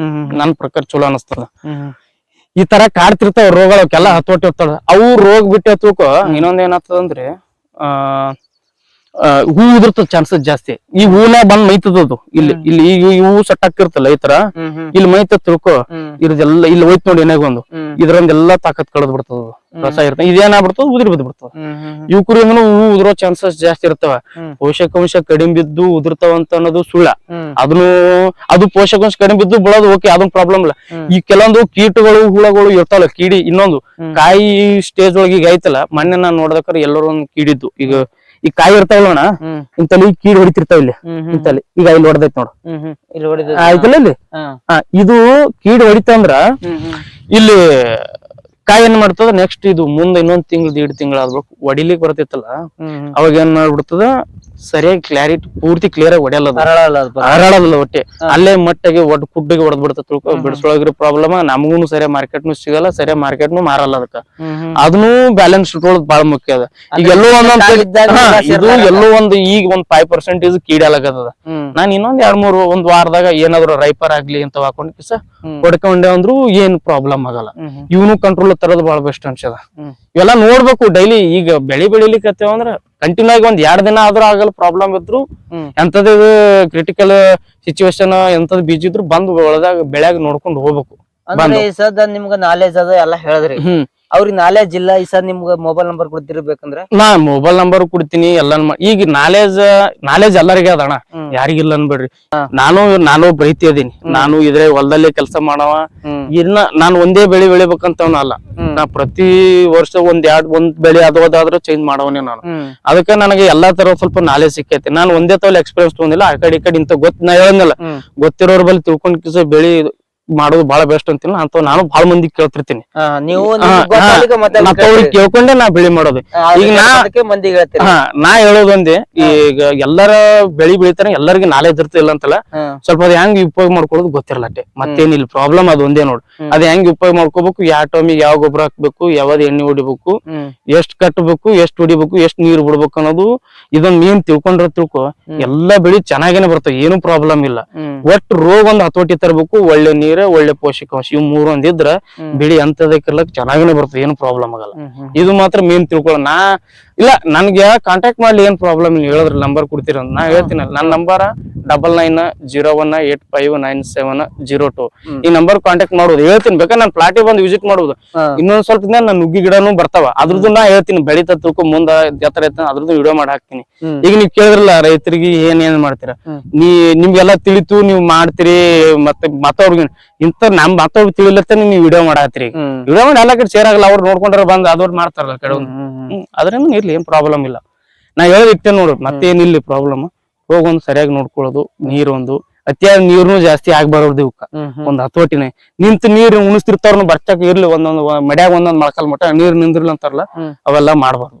A: ನನ್ ಪ್ರಕಾರ ಚಲೋ ಅನಸ್ತದ. ಈ ತರ ಕಾಡ್ತಿರ್ತಾವ ರೋಗಗಳಕ್ಕೆಲ್ಲ ಹತೋಟಿ ಹೋಗ್ತಾಳ. ಅವು ರೋಗ ಬಿಟ್ಟೆ ತೂಕೋ ಇನ್ನೊಂದ್ ಏನಾಗ್ತದಂದ್ರೆ ಹೂ ಉದುರ್ತದ ಚಾನ್ಸಸ್ ಜಾಸ್ತಿ. ಈ ಹೂನ ಬಂದ್ ಮೈತದದು ಇಲ್ಲಿ ಈಗ ಹೂ ಸೆಟ್ ಹಾಕಿರ್ತಲ್ಲ ಈ ತರ, ಇಲ್ಲಿ ಮೈತ ತಿಳ್ಕೊ. ಇದ್ರದೆಲ್ಲ ಇಲ್ಲಿ ಹೋಯ್ತು ನೋಡಿ ಏನಾಗೊಂದು, ಇದ್ರಂದೆಲ್ಲ ತಾಕತ್ ಕಳೆದ್ ಬಿಡ್ತದ, ರಸ ಇರ್ತದೆ. ಇದೇನಾಗ್ಬಿಡ್ತದ, ಉದಿರಿ ಬಿದ್ದು ಬಿಡ್ತದ. ಇವ್ಕರು ಹೂ ಉದುರೋ ಚಾನ್ಸಸ್ ಜಾಸ್ತಿ ಇರ್ತವ. ಪೋಷಕಾಂಶ ಕಡಿಮೆ ಬಿದ್ದು ಉದುರ್ತಾವ ಅಂತ ಅನ್ನೋದು ಸುಳ್ಳ. ಅದು ಪೋಷಕಾಂಶ ಕಡಿಮೆ ಬಿದ್ದು ಬಿಡೋದು ಓಕೆ, ಅದೊಂದು ಪ್ರಾಬ್ಲಮ್ ಇಲ್ಲ. ಈ ಕೆಲವೊಂದು ಕೀಟಗಳು ಹುಳಗಳು ಇರ್ತಾವಲ್ಲ, ಕೀಡಿ. ಇನ್ನೊಂದು ಕಾಯಿ ಸ್ಟೇಜ್ ಒಳಗೆ ಈಗ ಐತಲ್ಲ, ಮೊನ್ನೆ ನಾನ್ ನೋಡ್ದಕ್ರೆ ಎಲ್ಲರೂ ಒಂದು ಕೀಡಿದ್ದು. ಈಗ ಕಾಯಿ ಇರ್ತಾವಲ್ಲೋಣ, ಇಂತಲ್ಲಿ ಕೀಡ್ ಹೊಡಿತಿರ್ತಾವ ಇಲ್ಲಿ ಇಂತಲ್ಲಿ. ಈಗ ಇಲ್ಲಿ ಹೊಡೆದೈತ್ ನೋಡು, ಆಯ್ತಲ್ಲ ಇಲ್ಲಿ. ಇದು ಕೀಡ್ ಹೊಡಿತಂದ್ರ ಇಲ್ಲಿ ಕಾಯಿ ಏನ್ ಮಾಡ್ತದ, ನೆಕ್ಸ್ಟ್ ಇದು ಮುಂದೆ ಇನ್ನೊಂದ್ ತಿಂಗಳು 1.5 ತಿಂಗಳು ಆದ್ಬೇಕು ಹೊಡಿಲಿಕ್ ಬರ್ತೈತಲ್ಲ, ಅವಾಗ ಏನ್ ಮಾಡ್ಬಿಡ್ತದ, ಸರಿಯಾಗಿ ಕ್ಲಾರಿಟಿ ಪೂರ್ತಿ ಕ್ಲಿಯರ್ ಆಗಿ ಹೊಡೆಯಲ್ಲ, ಹರಳಲ್ಲ ಒಟ್ಟೆ. ಅಲ್ಲೇ ಮಟ್ಟಿಗೆ ಒಟ್ಟು ಕುಡ್ಡಿಗೆ ಹೊಡೆದ್ ಬಿಡ್ತದ. ಬಿಡಿಸೊಳಗಿರೋ ಪ್ರಾಬ್ಲಮ್. ನಮಗೂ ಸರಿಯಾಗಿ ಮಾರ್ಕೆಟ್ನು ಸಿಗಲ್ಲ, ಸರಿಯಾಗಿ ಮಾರ್ಕೆಟ್ನು ಮಾರಲ್ಲ. ಅದಕ್ಕ ಅದನ್ನು ಬ್ಯಾಲೆನ್ಸ್ ಇಟ್ಕೊಳ್ಳೋದು ಬಹಳ ಮುಖ್ಯ ಅದ. ಈಗ ಎಲ್ಲೋ ಎಲ್ಲೋ ಒಂದು ಈಗ ಒಂದ್ 5% ಕೀಡಾಗತ್ತದ. ನಾನ್ ಇನ್ನೊಂದ್ 2-3 ಒಂದ್ ವಾರದಾಗ ಏನಾದ್ರು ರೈಪರ್ ಆಗ್ಲಿ ಅಂತ ಹಾಕೊಂಡ್ ಕಿಸ ಹೊಡ್ಕೊಂಡೆ ಅಂದ್ರು ಏನ್ ಪ್ರಾಬ್ಲಮ್ ಆಗಲ್ಲ. ಇವನು ಕಂಟ್ರೋಲ್ ತರೋದು ಬಹಳ ಬೆಸ್ಟ್ ಅನ್ಸದ. ಇವೆಲ್ಲ ನೋಡ್ಬೇಕು ಡೈಲಿ. ಈಗ ಬೆಳಿಲಿಕ್ಕೆ ಅಂದ್ರ ಕಂಟಿನ್ಯೂ ಆಗಿ ಒಂದ್ 2 ದಿನ ಆದ್ರೂ ಆಗಲ್ಲ, ಪ್ರಾಬ್ಲಮ್ ಇದ್ರು ಎಂತದ ಕ್ರಿಟಿಕಲ್ ಸಿಚುವೇಶನ್ ಎಂತದ್ ಬೀಜ ಇದ್ರು ಬಂದು ಒಳದಾಗ ಬೆಳೆಯಾಗ ನೋಡ್ಕೊಂಡು ಹೋಗ್ಬೇಕು.
B: ಅಂದ್ರೆ ಈ ಸದ ನಿಮ್ಗ ನಾಲೆಜ್ ಅದ ಎಲ್ಲ ಹೇಳಿದ್ರಿ, ಅವ್ರಿಗೆ ನಾಲೆಜ್ ಇಲ್ಲ. ಈ ಸದ್ ನಿಮ್ಗ ಮೊಬೈಲ್ ನಂಬರ್ ಕೊಡ್ತಿರ್ಬೇಕಂದ್ರೆ
A: ನಾ ಮೊಬೈಲ್ ನಂಬರ್ ಕೊಡ್ತೀನಿ ಎಲ್ಲ. ಈಗ ನಾಲೆಜ್ ಎಲ್ಲರಿಗೆ ಅದಣ್ಣ, ಯಾರಿಗಿಲ್ಲ ಅನ್ಬೇಡ್ರಿ. ನಾನು ರೈತ ಇದೀನಿ. ನಾನು ಇದ್ರೆ ಹೊಲದಲ್ಲೇ ಕೆಲಸ ಮಾಡವ. ಇನ್ನ ನಾನು ಒಂದೇ ಬೆಳೆ ಬೆಳಿಬೇಕಂತವನ ಅಲ್ಲ. ನಾ ಪ್ರತಿ ವರ್ಷ ಒಂದ್ ಬೆಳೆ ಅದಾದ್ರೂ ಚೇಂಜ್ ಮಾಡವನೇ ನಾನು. ಅದಕ್ಕೆ ನನಗೆ ಎಲ್ಲಾ ತರ ಸ್ವಲ್ಪ ನಾಲೆಜ್ ಸಿಕ್ಕೈತಿ. ನಾನು ಒಂದೇ ತವಲ್ ಎಕ್ಸ್ಪೀರಿಯನ್ಸ್ ತಗೊಂಡಿಲ್ಲ. ಆ ಕಡೆ ಈ ಕಡೆ ಇಂತ ನಾ ಹೇಳಂಗಿಲ್ಲ, ಗೊತ್ತಿರೋರ್ ಬಳಿ ತಿಳ್ಕೊಂಡ್ ಕಿಸ ಬೆಳಿ ಮಾಡೋದು ಬಹಳ ಬೆಸ್ಟ್ ಅಂತಿಲ್ಲ ಅಂತ. ನಾನು ಬಹಳ ಮಂದಿ ಕೇಳ್ತಿರ್ತೀನಿ, ಕೇಳ್ಕೊಂಡೆ ನಾ ಬೆಳಿ ಮಾಡೋದು. ಈಗ ನಾ ಹೇಳೋದೊಂದೇ, ಈಗ ಎಲ್ಲರ ಬೆಳಿ ಬೆಳಿತಾರ, ಎಲ್ಲರಿಗೂ ನಾಲೆಜ್ ಇರ್ತಿಲ್ಲ ಅಂತಲ್ಲ. ಸ್ವಲ್ಪ ಅದ್ ಹೆಂಗ್ ಉಪಯೋಗ ಮಾಡ್ಕೊಳ್ಳೋದು ಗೊತ್ತಿರಲ್ಲ ಅಷ್ಟೇ, ಮತ್ತೇನಿಲ್ಲ. ಪ್ರಾಬ್ಲಮ್ ಅದು ಒಂದೇ ನೋಡ್. ಅದ್ ಹೆಂಗ್ ಉಪಯೋಗ ಮಾಡ್ಕೋಬೇಕು, ಯಾವ ಟೈಮಿಗೆ ಯಾವ ಗೊಬ್ಬರ ಹಾಕ್ಬೇಕು, ಯಾವ್ದು ಎಣ್ಣೆ ಹೊಡಿಬೇಕು, ಎಷ್ಟ್ ಕಟ್ಟಬೇಕು, ಎಷ್ಟ್ ಹೊಡಿಬೇಕು, ಎಷ್ಟ್ ನೀರ್ ಬಿಡ್ಬೇಕು ಅನ್ನೋದು ಇದೊಂದ್ ಮೇನ್ ತಿಳ್ಕೊ ಎಲ್ಲಾ ಬೆಳಿ ಚೆನ್ನಾಗೇನೆ ಬರ್ತವೆ, ಏನು ಪ್ರಾಬ್ಲಮ್ ಇಲ್ಲ. ಒಟ್ಟು ರೋಗ ಒಂದು ಹತೋಟಿ ತರಬೇಕು, ಒಳ್ಳೆ ನೀರ್, ಒಳ್ಳೆ ಪೋಷಕಾಂಶ, ಇವ್ 3 ಒಂದಿದ್ರ ಬೆಳಿ ಅಂತದಕ್ಕೆಲ್ಲ ಚೆನ್ನಾಗೇನೆ ಬರ್ತದೆ, ಏನು ಪ್ರಾಬ್ಲಮ್ ಆಗಲ್ಲ. ಇದು ಮಾತ್ರ ಮೇನ್ ತಿಳ್ಕೊಳ್ಳ. ಇಲ್ಲ ನನ್ಗೆ ಕಾಂಟ್ಯಾಕ್ಟ್ ಮಾಡ್ಲಿ, ಏನ್ ಪ್ರಾಬ್ಲಮ್ ಇಲ್ಲ. ಹೇಳಿದ್ರ ನಂಬರ್ ಕೊಡ್ತೀರ ನಾ ಹೇಳ್ತೀನಲ್ಲ. ನನ್ನ ನಂಬರ್ 9901859702. ಈ ನಂಬರ್ ಕಾಂಟ್ಯಾಕ್ಟ್ ಮಾಡೋದು ಹೇಳ್ತೀನಿ. ಬೇಕಾದ್ರೆ ನಾನು ಪ್ಲಾಟಿಗೆ ಬಂದು ವಿಸಿಟ್ ಮಾಡುದು. ಇನ್ನೊಂದ್ ಸ್ವಲ್ಪ ದಿನ ನಾನು ನುಗ್ಗಿ ಗಿಡನು ಬರ್ತಾವ, ಅದ್ರದ್ದು ನಾ ಹೇಳ್ತೀನಿ. ಬೆಳಿತ ತಿಳ್ಕೊ ಮುಂದ ಎತ್ತರ ಐತ ಅದ್ರದ್ದು ವಿಡಿಯೋ ಮಾಡಿ ಹಾಕ್ತೀನಿ. ಈಗ ನೀವ್ ಕೇಳಿದ್ರಲ್ಲ ರೈತರಿಗೆ ಏನ್ ಮಾಡ್ತೀರಾ, ನಿಮ್ಗೆಲ್ಲಾ ತಿಳಿತು, ನೀವ್ ಮಾಡ್ತೀರಿ. ಮತ್ತವ್ರಿಗೆ ಮತ್ತವ್ರಿಗೆ ತಿಳಿಲತ್ತ ನೀವ್ ವಿಡಿಯೋ ಮಾಡಾತ್ರಿ. ವಿಡಿಯೋ ಮಾಡಿ ಎಲ್ಲ ಕಡೆ ಶೇರ್ ಆಗಲ್ಲ. ಅವ್ರು ನೋಡ್ಕೊಂಡ್ರ ಬಂದ್ ಅದವ್ರು ಮಾಡ್ತಾರಲ್ಲ ಕೆಲವೊಂದು. ಅದ್ರಿಂದ ಇರ್ಲಿ, ಏನ್ ಪ್ರಾಬ್ಲಮ್ ಇಲ್ಲ. ನಾ ಹೇಳೋದಿಟ್ಟೆ ನೋಡು, ಮತ್ತೇನಿಲ್ಲ ಪ್ರಾಬ್ಲಮ್. ಹೋಗೊಂದು ಸರಿಯಾಗಿ ನೋಡ್ಕೊಳ್ಳೋದು. ನೀರೊಂದು ಅತಿಯಾದ ನೀರ್ನು ಜಾಸ್ತಿ ಆಗ್ಬಾರ್ದು ಇವಕ್ಕ. ಒಂದ್ ಹತೋಟಿನೇ. ನಿಂತ ನೀರ್ ಉಣಿಸ್ತಿರ್ತಾವ್ರನ್ನ ಬರ್ಚಾಕ ಇರ್ಲಿ, ಒಂದೊಂದು ಮಡ್ಯಾಗ ಒಂದೊಂದ್ ಮೊಳಕಾಲ್ ಮಟ್ಟ ನೀರ್ ನಿಂದ್ರಲ್ಲ ಅಂತಾರಲ್ಲ, ಅವೆಲ್ಲ ಮಾಡ್ಬಾರ್ದು.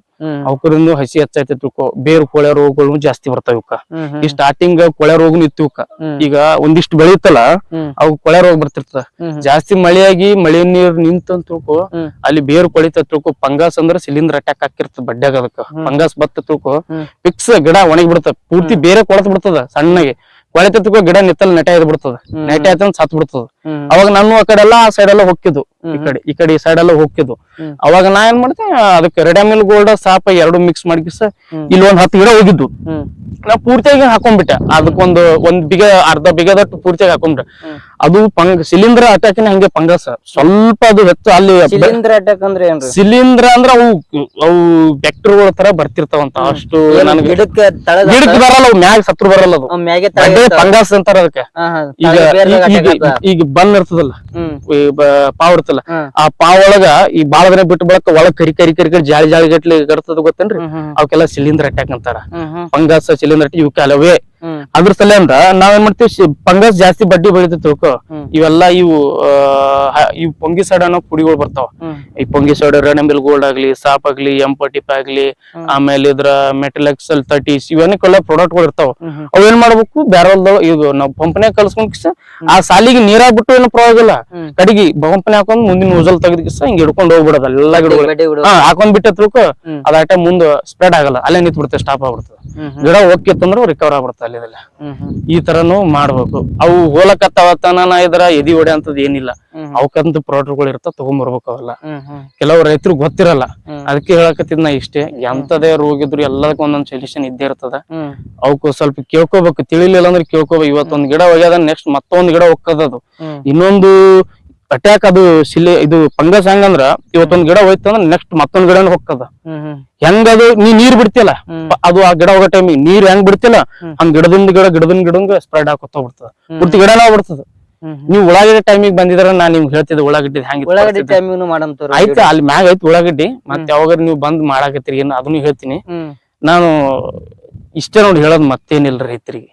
A: ಅವಕರಿಂದ ಹಸಿ ಹೆಚ್ಚೈತಿ ತಿಳ್ಕೊ. ಬೇರು ಕೊಳೆ ರೋಗಗಳು ಜಾಸ್ತಿ ಬರ್ತಾವ ಇವಕ್ಕ. ಈ ಸ್ಟಾರ್ಟಿಂಗ್ ಕೊಳೆ ರೋಗನು ಇತ್ತು ಇವಕ್ಕ. ಈಗ ಒಂದಿಷ್ಟು ಬೆಳಿತಲ್ಲ, ಅವು ಕೊಳೆ ರೋಗ ಬರ್ತಿರ್ತದ. ಜಾಸ್ತಿ ಮಳೆಯಾಗಿ ಮಳೆ ನೀರ್ ನಿಂತ ತಿಳ್ಕೊ, ಅಲ್ಲಿ ಬೇರು ಕೊಳಿತ ತಿಳ್ಕೊ. ಫಂಗಸ್ ಅಂದ್ರೆ ಸಿಲಿಂಡರ್ ಅಟ್ಯಾಕ್ ಹಾಕಿರ್ತದ ಬಡ್ಡ್ಯಾಗ. ಅದಕ್ಕ ಫಂಗಸ್ ಬತ್ತ ತಿಳ್ಕೊ, ಫಿಕ್ಸ್ ಗಿಡ ಒಣಗಿ ಬಿಡ್ತದ ಪೂರ್ತಿ, ಬೇರೆ ಕೊಳತ್ ಬಿಡ್ತದ ಸಣ್ಣಗೆ. ಒಳತತ್ವ ಗಿಡ ನಿತ್ತಲ್ ನೆಟೆ ಆಯ್ದು ಬಿಡ್ತದ ನೆಟೆ ಆಯ್ತು ಸತ್ ಬಿಡ್ತದ ಅವಾಗ ನಾನು ಆ ಕಡೆ ಎಲ್ಲ ಆ ಸೈಡ್ ಎಲ್ಲ ಹೋಗಿದ್ದು ಈ ಕಡೆ ಈ ಸೈಡ್ ಎಲ್ಲ ಹೋಗಿದ್ದು ಅವಾಗ ನಾ ಏನ್ ಮಾಡ್ತೆ ಅದಕ್ಕೆ ರೆಡಮಿಲ್ ಗೋಲ್ಡ್ ಸಾಪ ಎರಡು ಮಿಕ್ಸ್ ಮಾಡಿಕಿಸ ಇಲ್ಲಿ ಒಂದ್ 10 ಗಿಡ ಹೋಗಿದ್ದು ನಾ ಪೂರ್ತಿಯಾಗಿ ಹಾಕೊಂಡ್ಬಿಟ್ಟೆ ಅದಕ್ಕೊಂದು ಒಂದ್ ಅರ್ಧ ಬಿಗದಟ್ಟು ಪೂರ್ತಿಯಾಗಿ ಹಾಕೊಂಡ್ರೆ ಅದು ಶಿಲೀಂಧ್ರ ಅಟ್ಯಾಕಿನ ಹಂಗೆ ಫಂಗಸ್ ಸ್ವಲ್ಪ ಅದು ಹೆಚ್ಚು ಅಲ್ಲಿ
B: ಶಿಲೀಂಧ್ರ ಅಟ್ಯಾಕ್ ಅಂದ್ರೆ ಏನ್ರಿ
A: ಶಿಲೀಂಧ್ರ ಅಂದ್ರ ಅವು ಬ್ಯಾಕ್ಟೀರಿಯಾಗಳ ತರ ಬರ್ತಿರ್ತಾವಂತ ಅಷ್ಟು ನನಗೆ
B: ಗಿಡಕ್ಕೆ
A: ಗಿಡಕ್ಕೆ ಬರಲ್ಲ ಅವು ಮ್ಯಾಗ ಸತ್ರು ಬರಲ್ಲ ಅದು
B: ಮ್ಯಾಗೆ
A: ಫಂಗಸ್ ಅಂತಾರ ಅದಕ್ಕೆ ಈಗ ಬಂದ್ ಇರ್ತದಲ್ಲ ಪಾವ್ ಇರ್ತಲ್ಲ ಆ ಪಾವ್ ಒಳಗ ಈ ಬಾಳ ದಿನ ಬಿಟ್ಟು ಬಳಕ ಒಳಗ್ ಕರಿ ಕರಿ ಕರಿ ಕರಿ ಜಾಳಿ ಜಾಳಿ ಗಟ್ಲಿ ಇರ್ತದ ಗೊತ್ತೇನ್ರಿ ಅವಕ್ಕೆಲ್ಲ ಶಿಲೀಂಧ್ರ ಅಟ್ಯಾಕ್ ಅಂತಾರ ಫಂಗಸ್ ಶಿಲೀಂಧ್ರ ಇವಕ್ಕೆ ಅಲ್ಲವೇ ಅದ್ರ ಸಲ ಅಂದ್ರ ನಾವೇನ್ ಮಾಡ್ತೀವಿ ಫಂಗಸ್ ಜಾಸ್ತಿ ಬಡ್ಡಿ ಬೆಳಿತೈತಿ ತಿಳ್ಕೊ ಇವೆಲ್ಲ ಇವು ಪೊಂಗಿಸೈಡ್ ಅನ್ನೋ ಪುಡಿಗಳು ಬರ್ತಾವ ಈ ಪೊಂಗಿಸೈಡ್ ರೆಡಮಿಲ್ ಗೋಲ್ಡ್ ಆಗ್ಲಿ ಸಾಪ್ ಆಗ್ಲಿ M45 ಆಗ್ಲಿ ಆಮೇಲೆ ಇದ್ರ ಮೆಟಲೆಕ್ಸಲ್ 30 ಇವನ್ನಕ್ಕೆಲ್ಲ ಪ್ರಾಡಕ್ಟ್ ಗಳು ಇರ್ತಾವ ಅವ್ ಏನ್ ಮಾಡ್ಬೇಕು ಬ್ಯಾರಲ್ದಾಗ ಇದು ನಾವ್ ಪಂಪ್ನ್ಯಾಗ ಕಲ್ಸ್ಕೊಂಡ್ ಆ ಸಾಲಿಗೆ ನೀರಾಗ ಬಿಟ್ಟು ಏನು ಪ್ರಯೋಗಿಲ್ಲ ಕಡಿಗಿ ಪಂಪ್ನ್ಯಾಗ ಹಾಕೊಂಡ್ ಮುಂದಿನ ಊಜಲ್ ತೆಗೆದಕಿಸ ಹಿಂಗ್ ಹಿಡ್ಕೊಂಡ್ ಹೋಗ್ಬಿಡೋದ ಎಲ್ಲಾ ಗಿಡಗಳು ಹಾಕೊಂಡ್ ಬಿಟ್ಟ ತಿಳ್ಕೊ ಅದ ಐಟಮ್ ಮುಂದ್ ಸ್ಪ್ರೆಡ್ ಆಗಲ್ಲ ಅಲ್ಲೇ ನಿಂತ್ ಬಿಡ್ತೇವೆ ಸ್ಟಾಪ್ ಆಗ್ಬಿಡ್ತದೆ ಗಿಡ ಹೋಗಿತ್ತಂದ್ರ ರಿಕವರ್ ಆಗ್ಬಿಡ್ತದೆ ಅಲ್ಲಿದೆಲ್ಲ ಈ ತರನು ಮಾಡ್ಬೇಕು ಅವು ಹೋಲಕತ್ತಾವತನ ಇದ್ರ ಎದಿ ಹೊಡೆ ಅಂತದ್ ಏನಿಲ್ಲ ಅವಕ್ಕಂತ ಪ್ರಾಡಕ್ಟ್ಗಳು ಇರ್ತಾವ ತಗೊಂಡ್ಬರ್ಬೇಕು ಅವೆಲ್ಲ ಕೆಲವು ರೈತರು ಗೊತ್ತಿರಲ್ಲ ಅದಕ್ಕೆ ಹೇಳಕತ್ತಿದ್ ನಾ ಇಷ್ಟೇ ಎಂತದೇ ರೋಗ ಇದ್ರು ಎಲ್ಲದಕ್ಕ ಒಂದೊಂದ್ ಸೊಲ್ಯೂಷನ್ ಇದ್ದೇ ಇರ್ತದ ಅವಕ್ಕೂ ಸ್ವಲ್ಪ ಕೇಳ್ಕೋಬೇಕು ತಿಳಿಲಿಲ್ಲ ಅಂದ್ರೆ ಕೇಳ್ಕೋಬೇಕು ಇವತ್ತೊಂದ್ ಗಿಡ ಹೋಗ್ಯದ ನೆಕ್ಸ್ಟ್ ಮತ್ತೊಂದ್ ಗಿಡ ಹೋಗ್ತದದು ಇನ್ನೊಂದು ಅಟ್ಯಾಕ್ ಅದು ಇದು ಫಂಗಸ್ ಹೆಂಗಂದ್ರ ಇವತ್ತೊಂದ್ ಗಿಡ ಹೋಯ್ತು ಅಂದ್ರೆ ನೆಕ್ಸ್ಟ್ ಮತ್ತೊಂದ್ ಗಿಡನ ಹೋಗ್ತದ ಹೆಂಗದು ನೀರ್ ಬಿಡ್ತಿಲ್ಲ ಅದು ಆ ಗಿಡ ಹೋಗೋ ಟೈಮಿಗೆ ನೀರ್ ಹೆಂಗ್ ಬಿಡ್ತಿಲ್ಲ ಹಂಗ್ ಗಿಡದಿಂದ ಸ್ಪ್ರೆಡ್ ಆಗೋತ ಬಿಡ್ತದ ಪೂರ್ತಿ ಗಿಡನ ಬಿಡ್ತದ ನೀವ್ ಉಳ್ಳಾಗಡ್ಡಿ ಟೈಮಿಗೆ ಬಂದಿದ್ರ ನಾನ್ ನಿಮ್ಗೆ ಹೇಳ್ತಿದ್ದೆ ಉಳ್ಳಾಗಡ್ಡಿ ಹೆಂಗ್ ಆಯ್ತು ಅಲ್ಲಿ ಮ್ಯಾಗ ಐತಿ ಉಳ್ಳಾಗಡ್ಡಿ ಮತ್ತೆ ಯಾವಾಗ ನೀವ್ ಬಂದ್ ಮಾಡಾಕತ್ತೀರಿ ಏನ್ ಅದನ್ನು ಹೇಳ್ತೀನಿ ನಾನು ಇಷ್ಟೇ ನೋಡಿ ಹೇಳೋದ್ ಮತ್ತೇನಿಲ್ಲ ರೈತರಿಗೆ